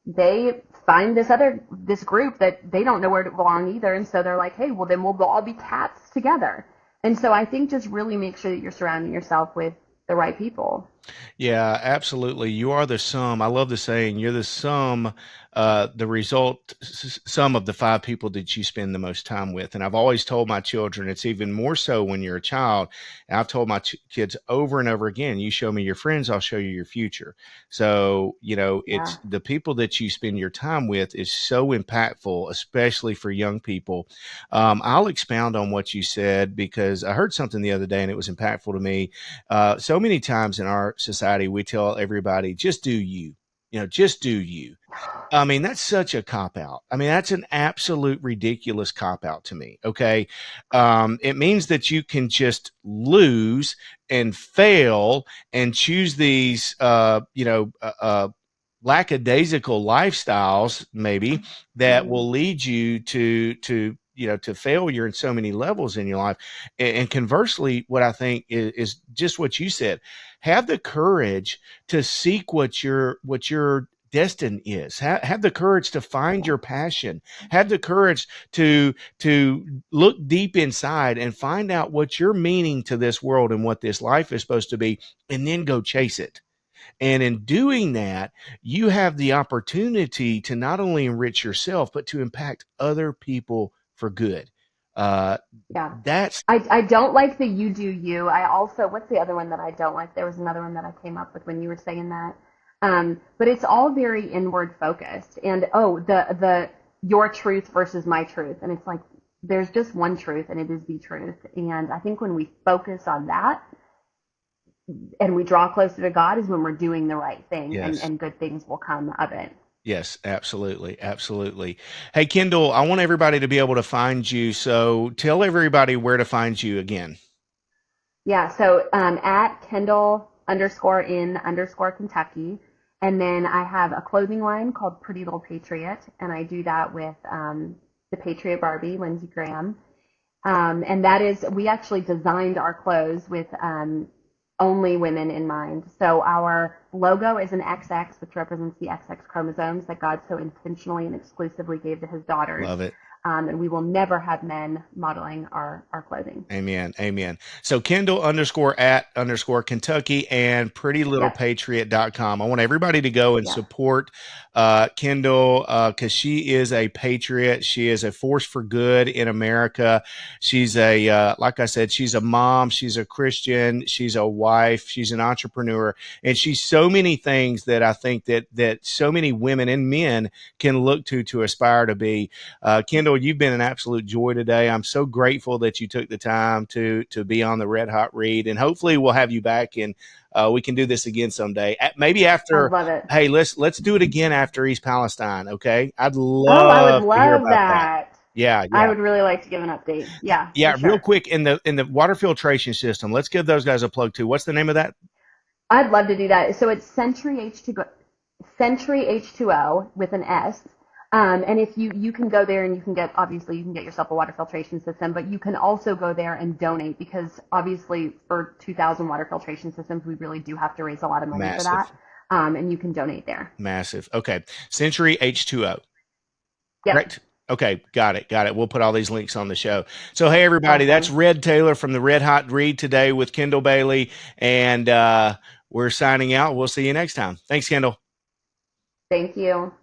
Speaker 1: they find this group that they don't know where to belong either, and so they're like, hey, well then we'll all be cats together. And so I think just really make sure that you're surrounding yourself with the right people.
Speaker 2: Yeah, absolutely. You are the sum. I love the saying, you're the sum, the result, sum of the five people that you spend the most time with. And I've always told my children, it's even more so when you're a child. And I've told my kids over and over again, you show me your friends, I'll show you your future. So,
Speaker 1: Yeah.
Speaker 2: it's the people that you spend your time with is so impactful, especially for young people. I'll expound on what you said because I heard something the other day and it was impactful to me. So many times in our society, we tell everybody, just do you, just do you. I mean, that's such a cop out. I mean, that's an absolute ridiculous cop out to me. Okay. It means that you can just lose and fail and choose these, lackadaisical lifestyles maybe that
Speaker 1: Mm.
Speaker 2: will lead you to failure in so many levels in your life. And conversely, what I think is just what you said, have the courage to seek what your destined is. Have the courage to find
Speaker 1: Yeah.
Speaker 2: your passion. Have the courage to look deep inside and find out what your meaning to this world and what this life is supposed to be, and then go chase it. And in doing that, you have the opportunity to not only enrich yourself, but to impact other people for good. Uh,
Speaker 1: Yeah.
Speaker 2: that's
Speaker 1: I don't like the you do you. I also, what's the other one that I don't like? There was another one that I came up with when you were saying that. But it's all very inward focused. And oh, the your truth versus my truth. And it's like there's just one truth, and it is the truth. And I think when we focus on that and we draw closer to God is when we're doing the right thing,
Speaker 2: yes.
Speaker 1: and good things will come of it.
Speaker 2: Yes, absolutely. Absolutely. Hey, Kendall, I want everybody to be able to find you. So tell everybody where to find you again.
Speaker 1: Yeah, so at Kendall_in_Kentucky. And then I have a clothing line called Pretty Little Patriot, and I do that with the Patriot Barbie, Lindsey Graham. And that is, we actually designed our clothes with only women in mind. So our logo is an XX, which represents the XX chromosomes that God so intentionally and exclusively gave to His daughters.
Speaker 2: Love it.
Speaker 1: And we will never have men modeling our clothing.
Speaker 2: Amen. Amen. So Kendall_at_Kentucky and
Speaker 1: Yep.
Speaker 2: prettylittlepatriot.com. I want everybody to go and
Speaker 1: Yeah.
Speaker 2: support Kendall because she is a patriot. She is a force for good in America. She's like I said, she's a mom. She's a Christian. She's a wife. She's an entrepreneur. And she's so many things that I think that so many women and men can look to aspire to be. Kendall, you've been an absolute joy today. I'm so grateful that you took the time to be on the Red Hot Read, and hopefully we'll have you back and we can do this again someday. Maybe
Speaker 1: I
Speaker 2: after.
Speaker 1: love it.
Speaker 2: Hey, let's do it again after East Palestine. Okay, I'd
Speaker 1: Oh, I would
Speaker 2: love to hear
Speaker 1: love
Speaker 2: about that.
Speaker 1: that.
Speaker 2: Yeah,
Speaker 1: I
Speaker 2: yeah,
Speaker 1: would really like to give an update. Yeah, for
Speaker 2: yeah. Real
Speaker 1: sure.
Speaker 2: quick, in the water filtration system, let's give those guys a plug too. What's the name of that?
Speaker 1: I'd love to do that. So it's Century H2O with an S. And if you can go there and you can get, obviously you can get yourself a water filtration system, but you can also go there and donate, because obviously for 2,000 water filtration systems, we really do have to raise a lot of money for
Speaker 2: Massive,
Speaker 1: that. And you can donate there.
Speaker 2: massive. Okay, Century H2O.
Speaker 1: Yep.
Speaker 2: Correct. Okay, got it, got it. We'll put all these links on the show. So, hey, everybody, that's
Speaker 1: Awesome.
Speaker 2: Red Taylor from the Red Hot Read today with Kendall Bailey, and We're signing out. We'll see you next time. Thanks, Kendall.
Speaker 1: Thank you.